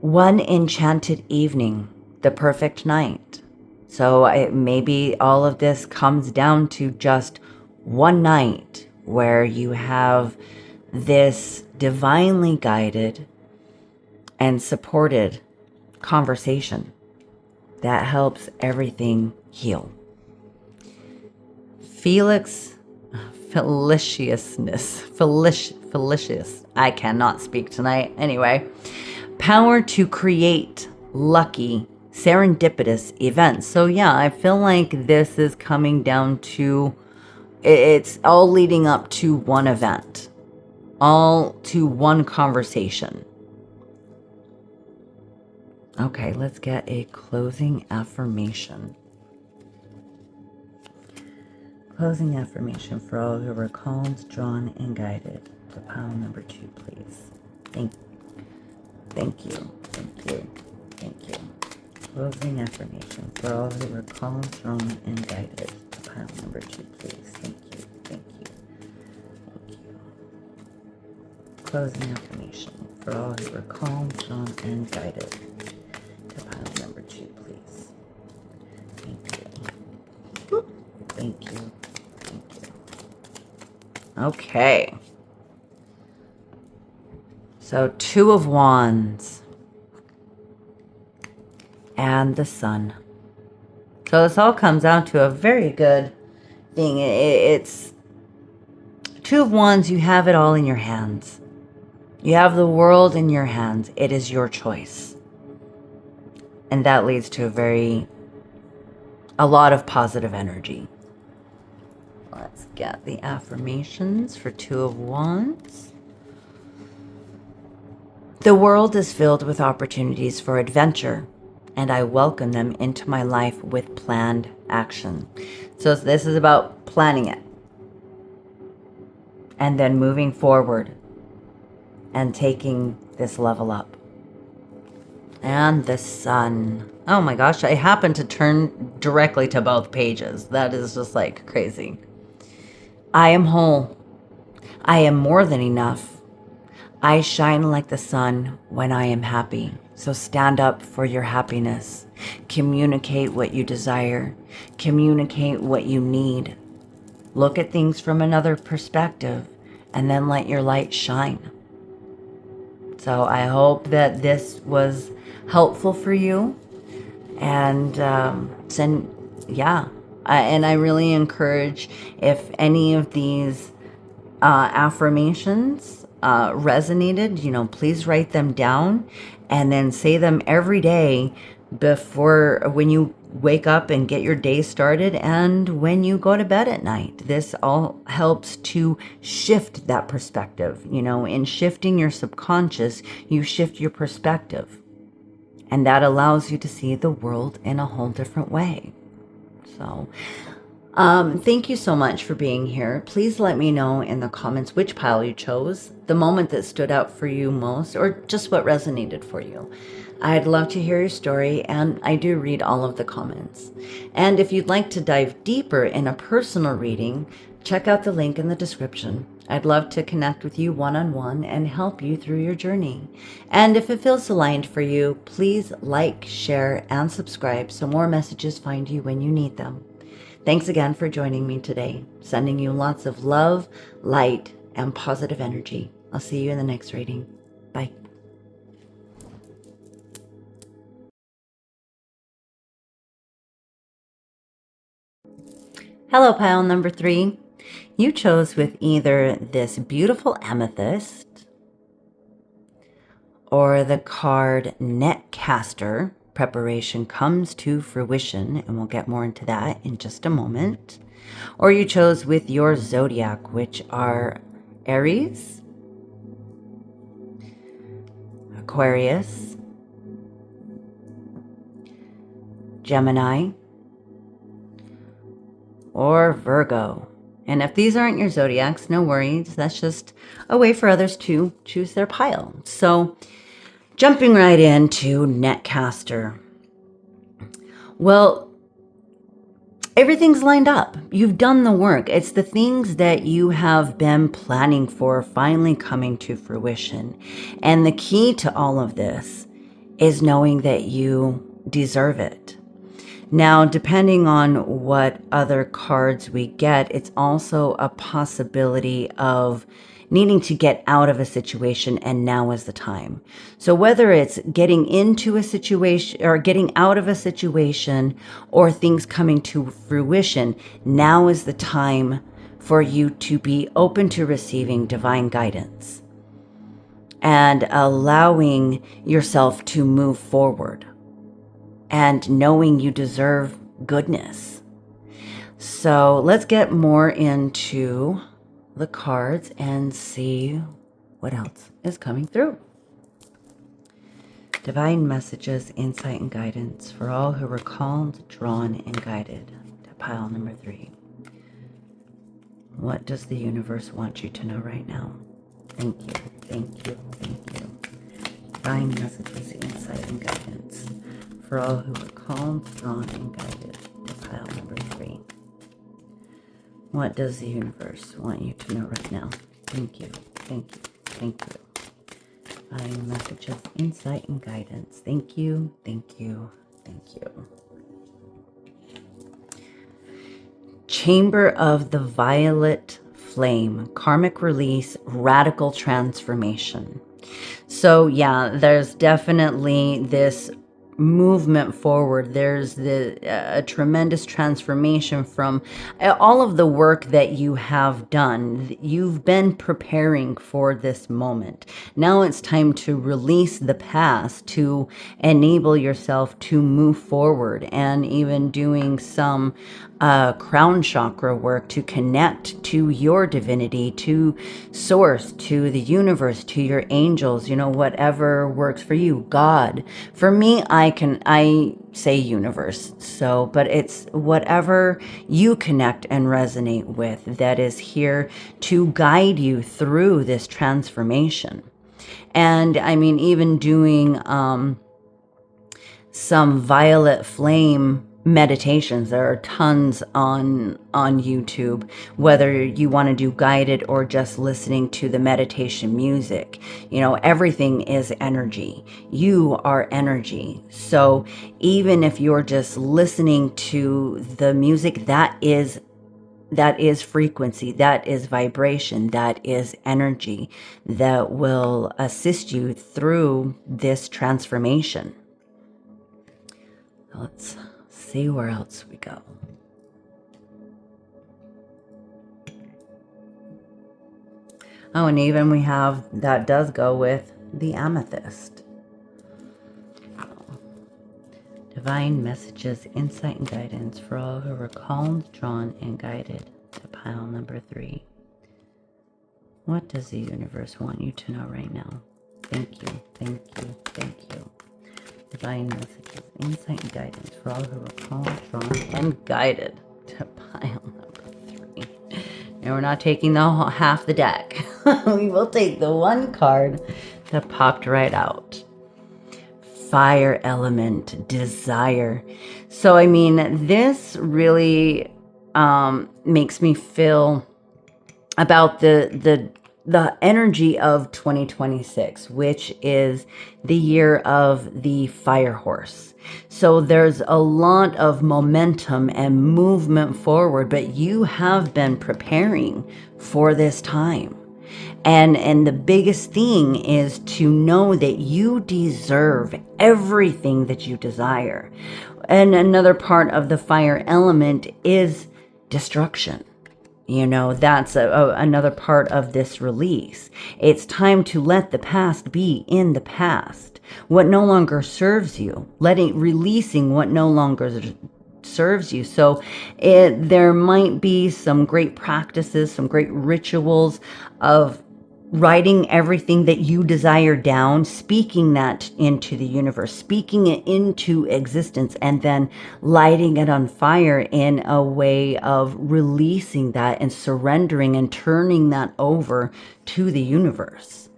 One enchanted evening, the perfect night. So maybe all of this comes down to just one night where you have this divinely guided and supported conversation that helps everything heal. Felicious. I cannot speak tonight. Anyway, power to create lucky, serendipitous events. So yeah, I feel like this is coming down to, it's all leading up to one event, all to one conversation. Okay, let's get a closing affirmation. Closing affirmation for all who were called, drawn, and guided to pile number 2, please. Thank you. Thank you. Thank you. Closing affirmation for all who were called, drawn, and guided to pile number 2, please. Thank you. Thank you. Thank you. Closing affirmation for all who were called, drawn, and guided to pile number 2, please. Thank you. Thank you. Thank you. Okay. So 2 of Wands and the Sun. So this all comes down to a very good thing. It's 2 of Wands, you have it all in your hands. You have the world in your hands. It is your choice. And that leads to a lot of positive energy. Let's get the affirmations for Two of Wands. The world is filled with opportunities for adventure, and I welcome them into my life with planned action. So this is about planning it and then moving forward and taking this level up. And the Sun. Oh my gosh, I happened to turn directly to both pages. That is just like crazy. I am whole. I am more than enough. I shine like the sun when I am happy. So stand up for your happiness. Communicate what you desire. Communicate what you need. Look at things from another perspective and then let your light shine. So I hope that this was helpful for you. And and I really encourage, if any of these affirmations resonated, please write them down and then say them every day when you wake up and get your day started and when you go to bed at night. This all helps to shift that perspective. In shifting your subconscious, you shift your perspective. And that allows you to see the world in a whole different way. So, thank you so much for being here. Please let me know in the comments which pile you chose, the moment that stood out for you most, or just what resonated for you. I'd love to hear your story, and I do read all of the comments. And if you'd like to dive deeper in a personal reading, check out the link in the description. I'd love to connect with you one-on-one and help you through your journey. And if it feels aligned for you, please like, share, and subscribe so more messages find you when you need them. Thanks again for joining me today. Sending you lots of love, light, and positive energy. I'll see you in the next reading. Bye. Hello, pile number 3. You chose with either this beautiful Amethyst or the card Netcaster. Preparation comes to fruition, and we'll get more into that in just a moment. Or you chose with your zodiac, which are Aries, Aquarius, Gemini, or Virgo. And if these aren't your zodiacs, no worries. That's just a way for others to choose their pile. So jumping right into Netcaster. Well, everything's lined up. You've done the work. It's the things that you have been planning for finally coming to fruition. And the key to all of this is knowing that you deserve it. Now, depending on what other cards we get, it's also a possibility of needing to get out of a situation, and now is the time. So whether it's getting into a situation or getting out of a situation or things coming to fruition, now is the time for you to be open to receiving divine guidance and allowing yourself to move forward and knowing you deserve goodness. So let's get more into the cards and see what else is coming through. Divine messages, insight, and guidance for all who were called, drawn, and guided to pile number 3. What does the universe want you to know right now? Thank you, thank you, thank you. Divine messages, insight, and guidance for all who were called, drawn, and guided to pile number 3. What does the universe want you to know right now? Thank you, thank you, thank you. Divine messages, insight, and guidance. Thank you, thank you, thank you. Chamber of the Violet Flame, karmic release, radical transformation. So yeah, there's definitely this movement forward. There's a tremendous transformation from all of the work that you have done. You've been preparing for this moment. Now it's time to release the past, to enable yourself to move forward, and even doing some crown chakra work to connect to your divinity, to source, to the universe, to your angels, whatever works for you. God. For me, I say universe. So, but it's whatever you connect and resonate with that is here to guide you through this transformation. And I mean, even doing some violet flame meditations. There are tons on YouTube, whether you want to do guided or just listening to the meditation music. Everything is energy. You are energy. So even if you're just listening to the music, that is frequency, that is vibration, that is energy that will assist you through this transformation. Let's see where else we go. Oh, and even we have, that does go with the amethyst. Divine messages, insight, and guidance for all who were called, drawn, and guided to pile number 3. What does the universe want you to know right now? Thank you, thank you, thank you. Divine messages, insight, and guidance for all who were called, drawn, and guided to pile number 3. And we're not taking the whole, half the deck. We will take the one card that popped right out. Fire element, desire. So, I mean, this really makes me feel about the energy of 2026, which is the year of the fire horse. So there's a lot of momentum and movement forward, but you have been preparing for this time. And the biggest thing is to know that you deserve everything that you desire. And another part of the fire element is destruction. That's another part of this release. It's time to let the past be in the past. What no longer serves you, releasing what no longer serves you. So there might be some great practices, some great rituals of writing everything that you desire down, speaking that into the universe, speaking it into existence, and then lighting it on fire in a way of releasing that and surrendering and turning that over to the universe.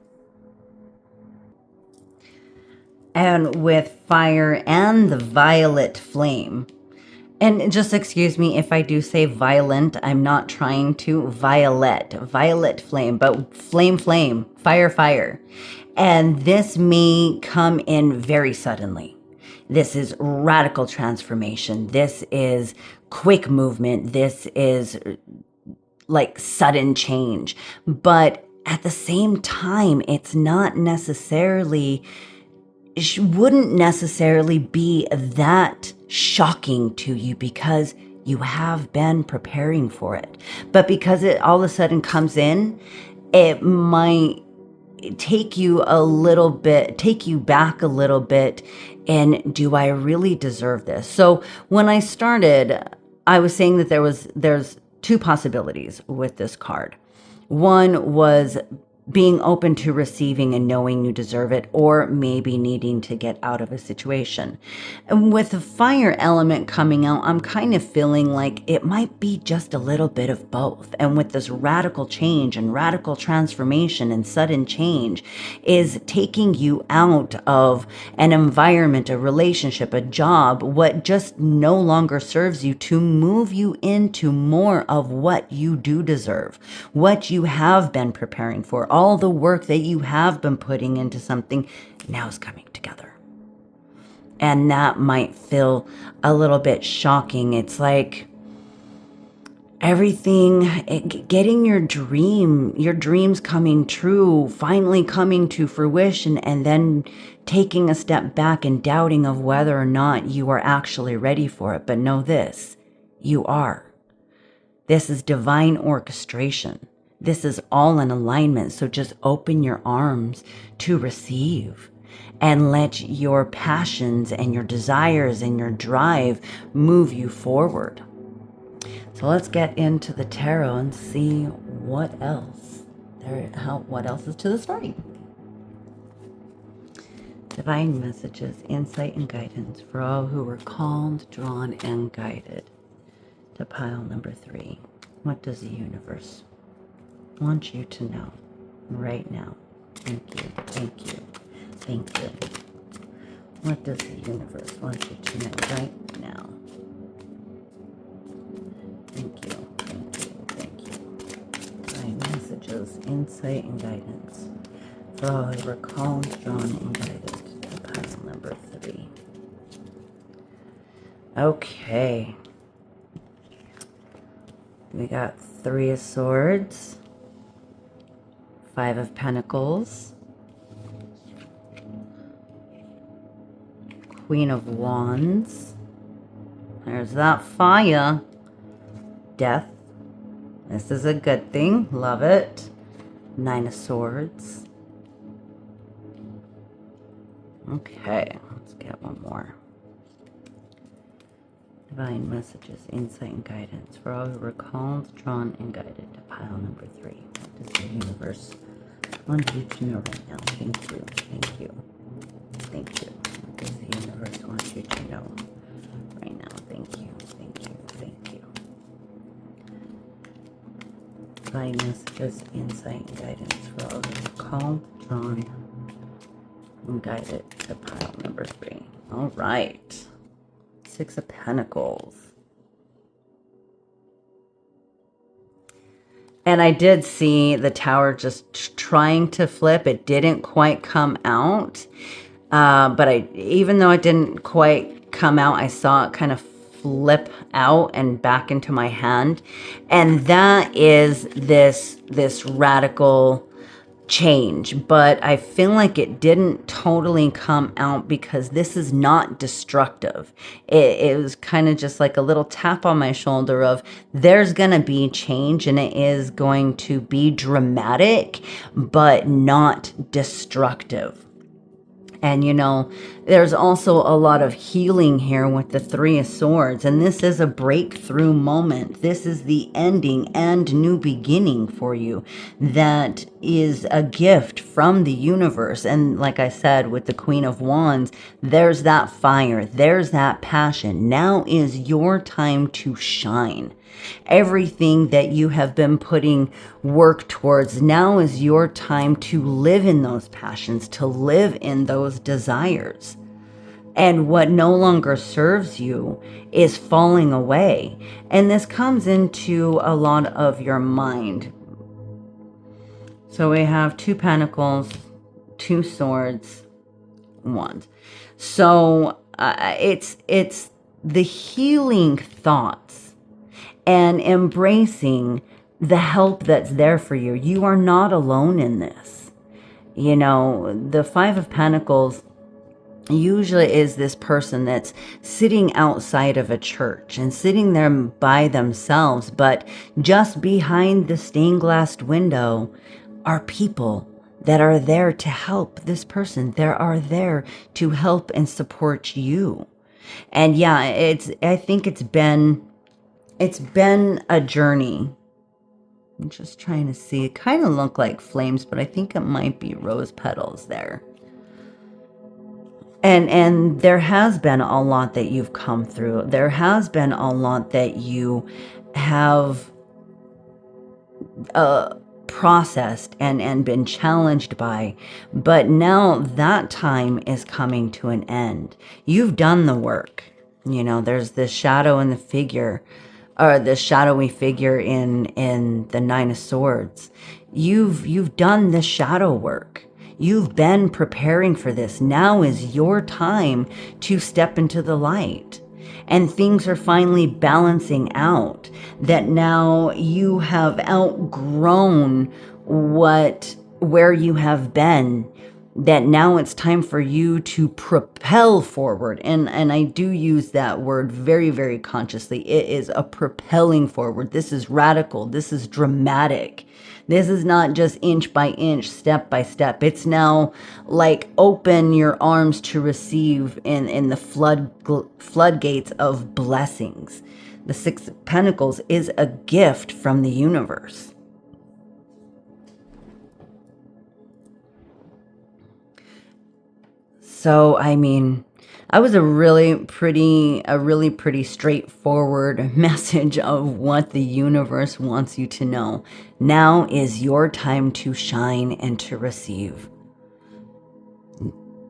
And with fire and the violet flame, and just excuse me if I do say violent, I'm not trying to. Violet flame, but flame, fire. And this may come in very suddenly. This is radical transformation. This is quick movement. This is like sudden change. But at the same time, it's not necessarily, it wouldn't necessarily be that shocking to you because you have been preparing for it. But because it all of a sudden comes in, it might take you back a little bit. And do I really deserve this? So when I started, I was saying that there's 2 possibilities with this card. One was being open to receiving and knowing you deserve it, or maybe needing to get out of a situation. And with the fire element coming out, I'm kind of feeling like it might be just a little bit of both. And with this radical change and radical transformation and sudden change is taking you out of an environment, a relationship, a job, what just no longer serves you, to move you into more of what you do deserve, what you have been preparing for. All the work that you have been putting into something now is coming together. And that might feel a little bit shocking. It's like everything, getting your dreams coming true, finally coming to fruition, and then taking a step back and doubting of whether or not you are actually ready for it. But know this, you are. This is divine orchestration. This is all in alignment. So just open your arms to receive and let your passions and your desires and your drive move you forward. So let's get into the tarot and see what else is to the story. Divine messages, insight, and guidance for all who were called, drawn, and guided to pile number 3. What does the universe want you to know right now? Thank you, thank you, thank you. What does the universe want you to know right now? Thank you, thank you, thank you. Divine messages, insight, and guidance for all who were called, drawn, and guided to pile number 3. Okay. We got 3 of Swords, 5 of Pentacles, Queen of Wands. There's that fire. Death. This is a good thing. Love it. 9 of Swords. Okay, let's get one more. Divine messages, insight, and guidance for all who were called, drawn, and guided to pile number 3. What does the universe want you to know right now? Thank you, thank you, thank you. What does the universe want you to know right now? Thank you, thank you, thank you. Divine messages, insight, and guidance for all who were called, drawn, and guided to pile number 3. All right. 6 of Pentacles. And I did see the Tower just trying to flip. It didn't quite come out. But even though it didn't quite come out, I saw it kind of flip out and back into my hand. And that is this radical change, but I feel like it didn't totally come out because this is not destructive. It was kind of just like a little tap on my shoulder of there's gonna be change, and it is going to be dramatic but not destructive. And you know, there's also a lot of healing here with the 3 of Swords. And this is a breakthrough moment. This is the ending and new beginning for you. That is a gift from the universe. And like I said, with the Queen of Wands, there's that fire. There's that passion. Now is your time to shine. Everything that you have been putting work towards, now is your time to live in those passions, to live in those desires. And what no longer serves you is falling away. And this comes into a lot of your mind. So we have 2 Pentacles, 2 Swords, Wands. So it's the healing thoughts and embracing the help that's there for you. You are not alone in this. You know, the 5 of Pentacles usually is this person that's sitting outside of a church and sitting there by themselves, but just behind the stained glass window are people that are there to help this person. They are there to help and support you. And yeah, I think it's been a journey. I'm just trying to see. It kind of look like flames, but I think it might be rose petals there. And there has been a lot that you've come through. There has been a lot that you have processed and been challenged by. But now that time is coming to an end. You've done the work. You know, there's this shadow in the figure, or the shadowy figure in the 9 of Swords. You've done the shadow work. You've been preparing for this. Now is your time to step into the light. and things are finally balancing out, that now you have outgrown where you have been, that now it's time for you to propel forward. And I do use that word very, very consciously. It is a propelling forward. This is radical. This is dramatic. This is not just inch by inch, step by step. It's now like open your arms to receive in the floodgates of blessings. The Six of Pentacles is a gift from the universe. So, I mean, I was a really pretty straightforward message of what the universe wants you to know. Now is your time to shine and to receive.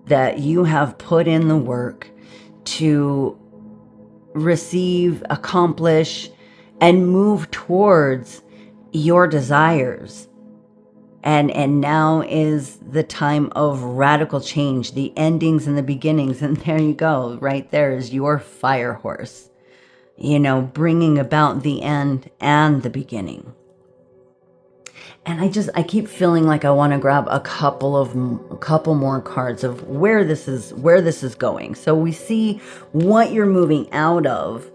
That you have put in the work to receive, accomplish, and move towards your desires. And now is the time of radical change, the endings and the beginnings. And there you go. Right there is your fire horse, you know, bringing about the end and the beginning. And I keep feeling like I want to grab a couple more cards of where this is going. So we see what you're moving out of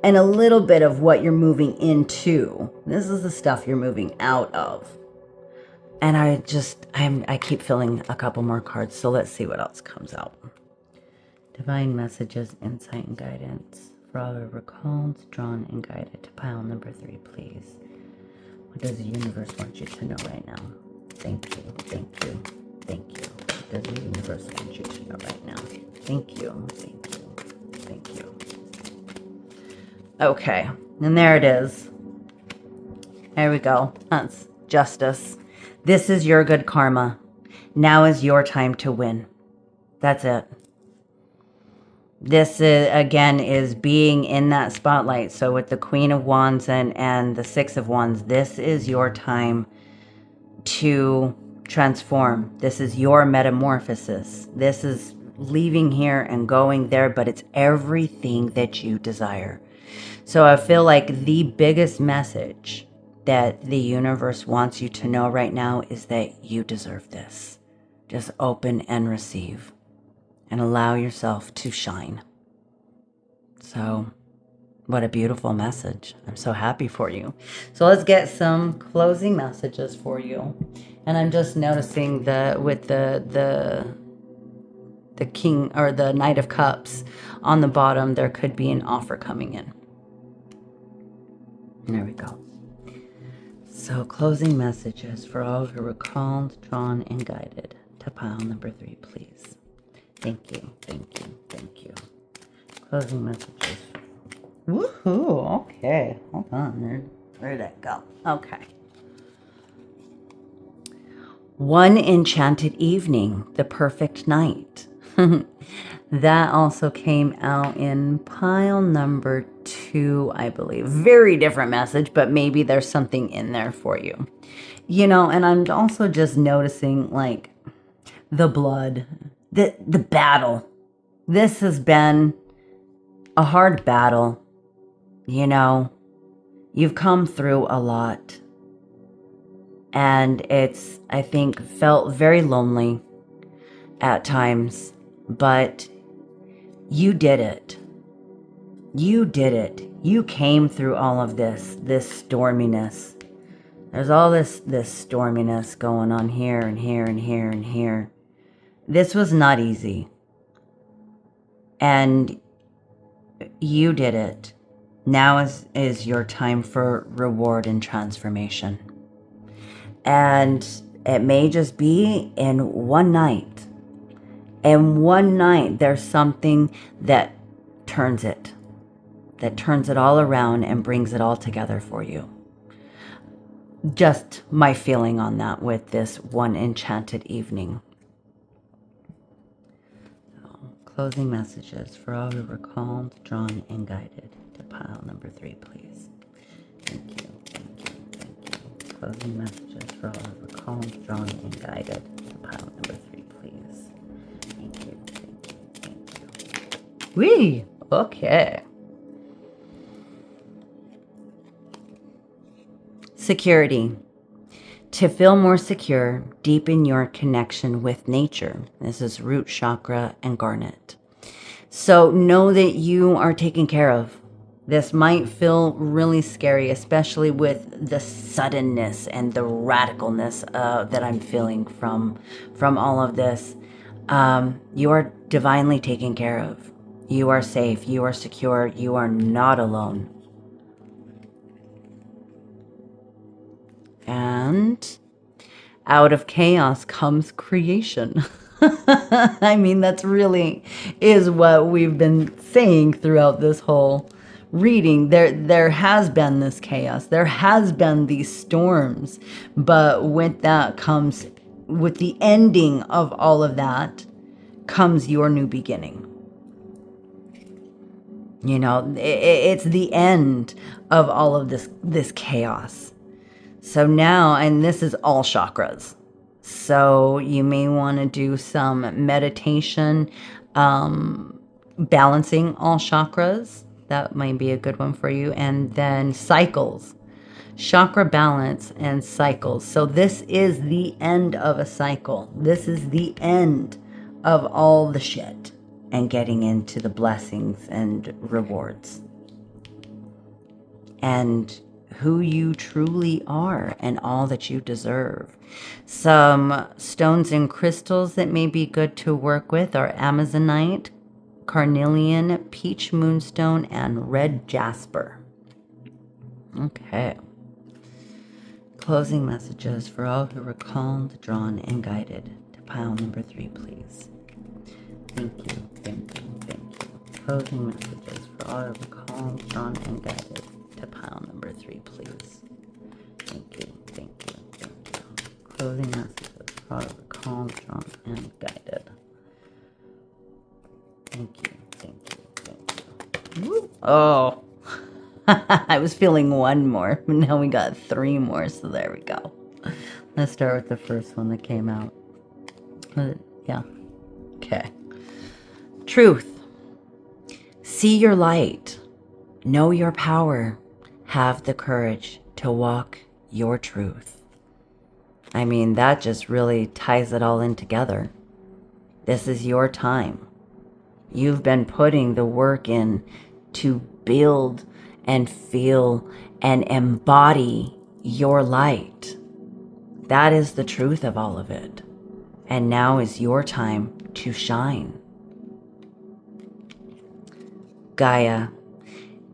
and a little bit of what you're moving into. This is the stuff you're moving out of. And I keep feeling a couple more cards, so let's see what else comes out. Divine messages, insight, and guidance for all who were called, drawn, and guided to pile number 3, please. What does the universe want you to know right now? Thank you, thank you, thank you. What does the universe want you to know right now? Thank you, thank you, thank you. Okay, and there it is. There we go. That's justice. This is your good karma. Now is your time to win. That's it. This is, again, is being in that spotlight. So with the Queen of Wands and the Six of Wands, this is your time to transform. This is your metamorphosis. This is leaving here and going there, but it's everything that you desire. So I feel like the biggest message that the universe wants you to know right now is that you deserve this. Just open and receive and allow yourself to shine. So, what a beautiful message. I'm so happy for you. So let's get some closing messages for you. And I'm just noticing that with the King or the Knight of Cups on the bottom, there could be an offer coming in. There we go. So, closing messages for all who were called, drawn, and guided to pile number 3, please. Thank you, thank you, thank you. Closing messages. Woohoo! Okay, hold on. Where did that go? Okay. One enchanted evening, the perfect night. That also came out in pile number 2, I believe. Very different message, but maybe there's something in there for you. You know, and I'm also just noticing, like, the blood, the battle. This has been a hard battle. You know, you've come through a lot. And it's, I think, felt very lonely at times, but you did it. You did it. You came through all of this storminess. There's all this storminess going on here and here and here and here. This was not easy. And you did it. Now is your time for reward and transformation. And it may just be in one night. In one night, there's something that turns it all around and brings it all together for you. Just my feeling on that with this one enchanted evening. So, closing messages for all who were called, drawn, and guided to pile number 3, please. Thank you, thank you, thank you. Closing messages for all who were called, drawn, and guided to pile number 3, please. Thank you, thank you, thank you. Whee! Okay. Security. To feel more secure, deepen your connection with nature. This is root chakra and garnet. So know that you are taken care of. This might feel really scary, especially with the suddenness and the radicalness that I'm feeling from all of this. You are divinely taken care of. You are safe. You are secure. You are not alone. And out of chaos comes creation. I mean, that's really is what we've been saying throughout this whole reading. There has been this chaos. There has been these storms. But with that comes, with the ending of all of that, comes your new beginning. You know, it's the end of all of this chaos. So now, and this is all chakras. So you may want to do some meditation, balancing all chakras. That might be a good one for you. And then cycles, chakra balance and cycles. So this is the end of a cycle. This is the end of all the shit and getting into the blessings and rewards. And who you truly are and all that you deserve. Some stones and crystals that may be good to work with are Amazonite, carnelian, peach moonstone, and red jasper. Okay. Closing messages for all who were called, drawn, and guided to pile number 3, please. Thank you, thank you, thank you. Closing messages for all who were called, drawn, and guided to pile number 3, please. Thank you, thank you, thank you. Closing messages for all who were called, drawn, and guided. Thank you, thank you, thank you. Woo. Oh, I was feeling one more, but now we got 3 more, so there we go. Let's start with the first one that came out. Yeah. Okay. Truth. See your light. Know your power. Have the courage to walk your truth. I mean, that just really ties it all in together. This is your time. You've been putting the work in to build and feel and embody your light. That is the truth of all of it. And now is your time to shine. Gaia,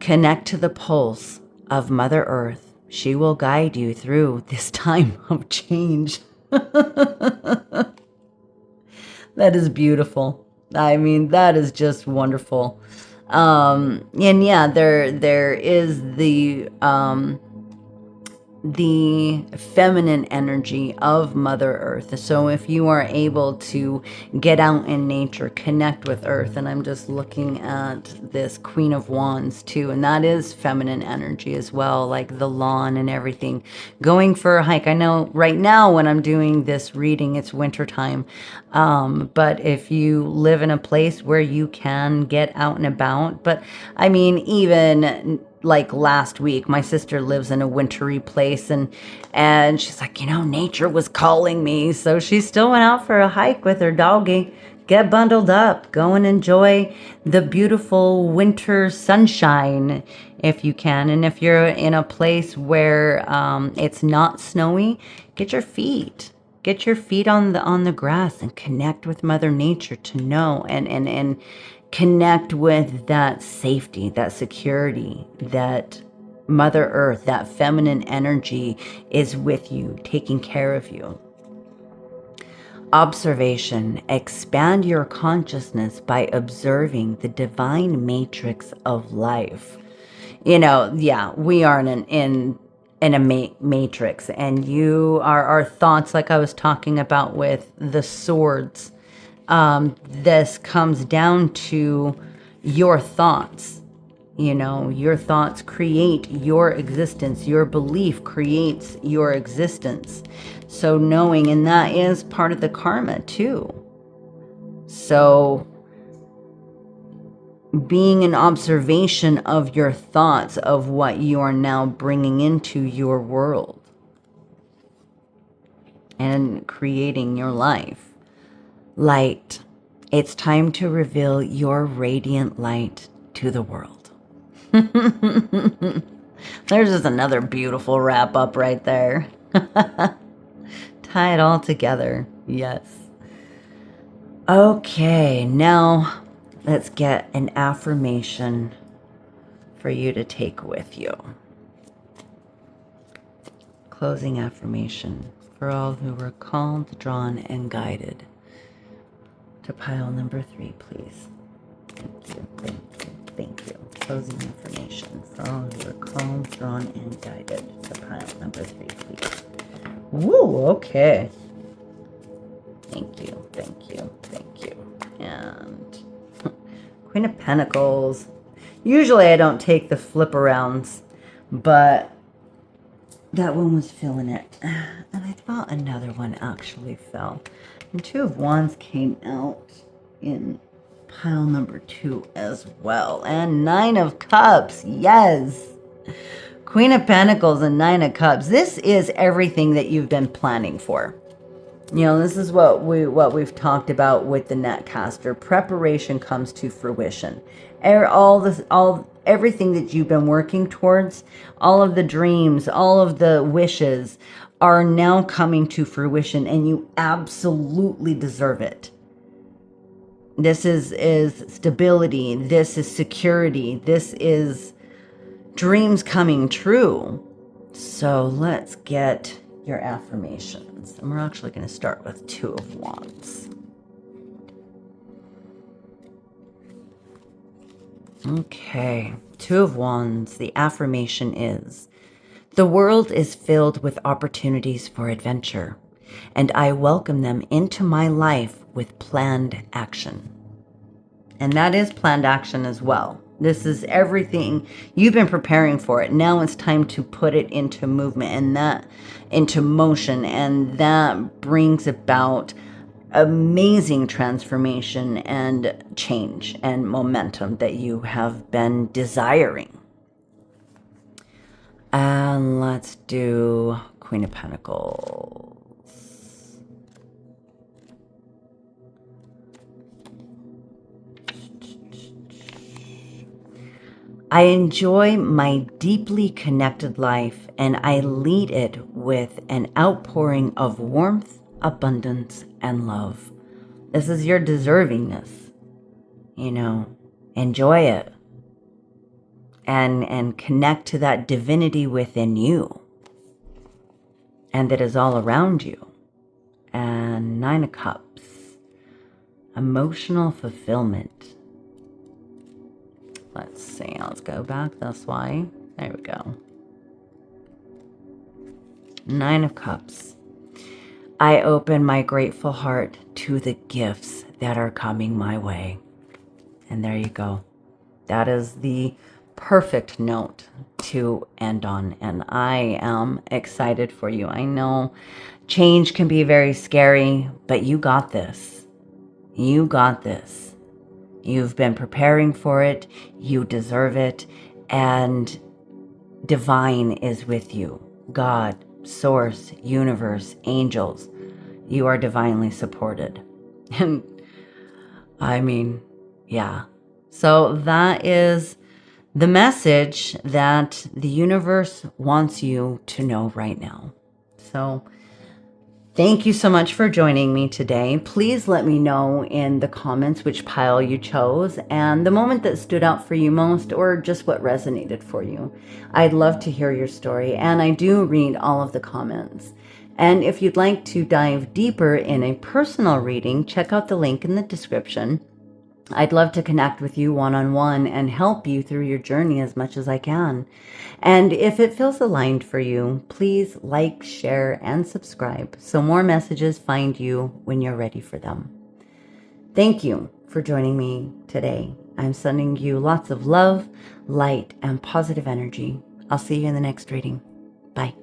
connect to the pulse of Mother Earth. She will guide you through this time of change. That is beautiful. I mean, that is just wonderful. And yeah, there is the feminine energy of Mother Earth. So if you are able to get out in nature, connect with Earth, and I'm just looking at this Queen of Wands too, and that is feminine energy as well, like the lawn and everything. Going for a hike. I know right now when I'm doing this reading, it's wintertime, but if you live in a place where you can get out and about, but I mean, even like last week, my sister lives in a wintry place, and she's like, you know, nature was calling me. So she still went out for a hike with her doggie. Get bundled up, go and enjoy the beautiful winter sunshine if you can. And if you're in a place where it's not snowy, get your feet on the grass and connect with Mother Nature to know and connect with that safety, that security, that Mother Earth, that feminine energy is with you, taking care of you. Observation. Expand your consciousness by observing the divine matrix of life. You know, yeah, we are in a matrix, and you are our thoughts, like I was talking about with the swords. This comes down to your thoughts. You know, your thoughts create your existence. Your belief creates your existence. So knowing, and that is part of the karma too. So being an observation of your thoughts, of what you are now bringing into your world. and creating your life. Light. It's time to reveal your radiant light to the world. There's just another beautiful wrap up right there. Tie it all together. Yes. Okay, now let's get an affirmation for you to take with you. Closing affirmation for all who were called, drawn, and guided to pile number 3, please. Thank you, thank you, thank you. Closing affirmation for all who were called, drawn, and guided to pile number 3, please. Woo, okay. Thank you, thank you, thank you. And Queen of Pentacles. Usually I don't take the flip arounds, but that one was filling it. And I thought another one actually fell. And 2 of Wands came out in pile number 2 as well. And 9 of Cups. Yes. Queen of Pentacles and 9 of Cups. This is everything that you've been planning for. You know, this is what we've talked about with the Netcaster. Preparation comes to fruition. Everything that you've been working towards, all of the dreams, all of the wishes are now coming to fruition, and you absolutely deserve it. This is stability. This is security. This is dreams coming true. So let's get your affirmations. And we're actually going to start with 2 of Wands. Okay, 2 of Wands. The affirmation is, the world is filled with opportunities for adventure, and I welcome them into my life with planned action. And that is planned action as well. This is everything. You've been preparing for it. Now it's time to put it into movement and that into motion. And that brings about amazing transformation and change and momentum that you have been desiring. And let's do Queen of Pentacles. I enjoy my deeply connected life, and I lead it with an outpouring of warmth, abundance, and love. This is your deservingness. You know, enjoy it. And connect to that divinity within you. And that is all around you. And 9 of Cups. Emotional fulfillment. Let's see, let's go back this way. There we go. 9 of Cups. I open my grateful heart to the gifts that are coming my way. And there you go. That is the perfect note to end on. And I am excited for you. I know change can be very scary, but you got this. You got this. You've been preparing for it. You deserve it. And divine is with you. God, source, universe, angels. You are divinely supported. And I mean, yeah. So that is the message that the universe wants you to know right now. So thank you so much for joining me today. Please let me know in the comments which pile you chose and the moment that stood out for you most, or just what resonated for you. I'd love to hear your story, and I do read all of the comments. And if you'd like to dive deeper in a personal reading, check out the link in the description. I'd love to connect with you one-on-one and help you through your journey as much as I can. And if it feels aligned for you, please like, share, and subscribe so more messages find you when you're ready for them. Thank you for joining me today. I'm sending you lots of love, light, and positive energy. I'll see you in the next reading. Bye.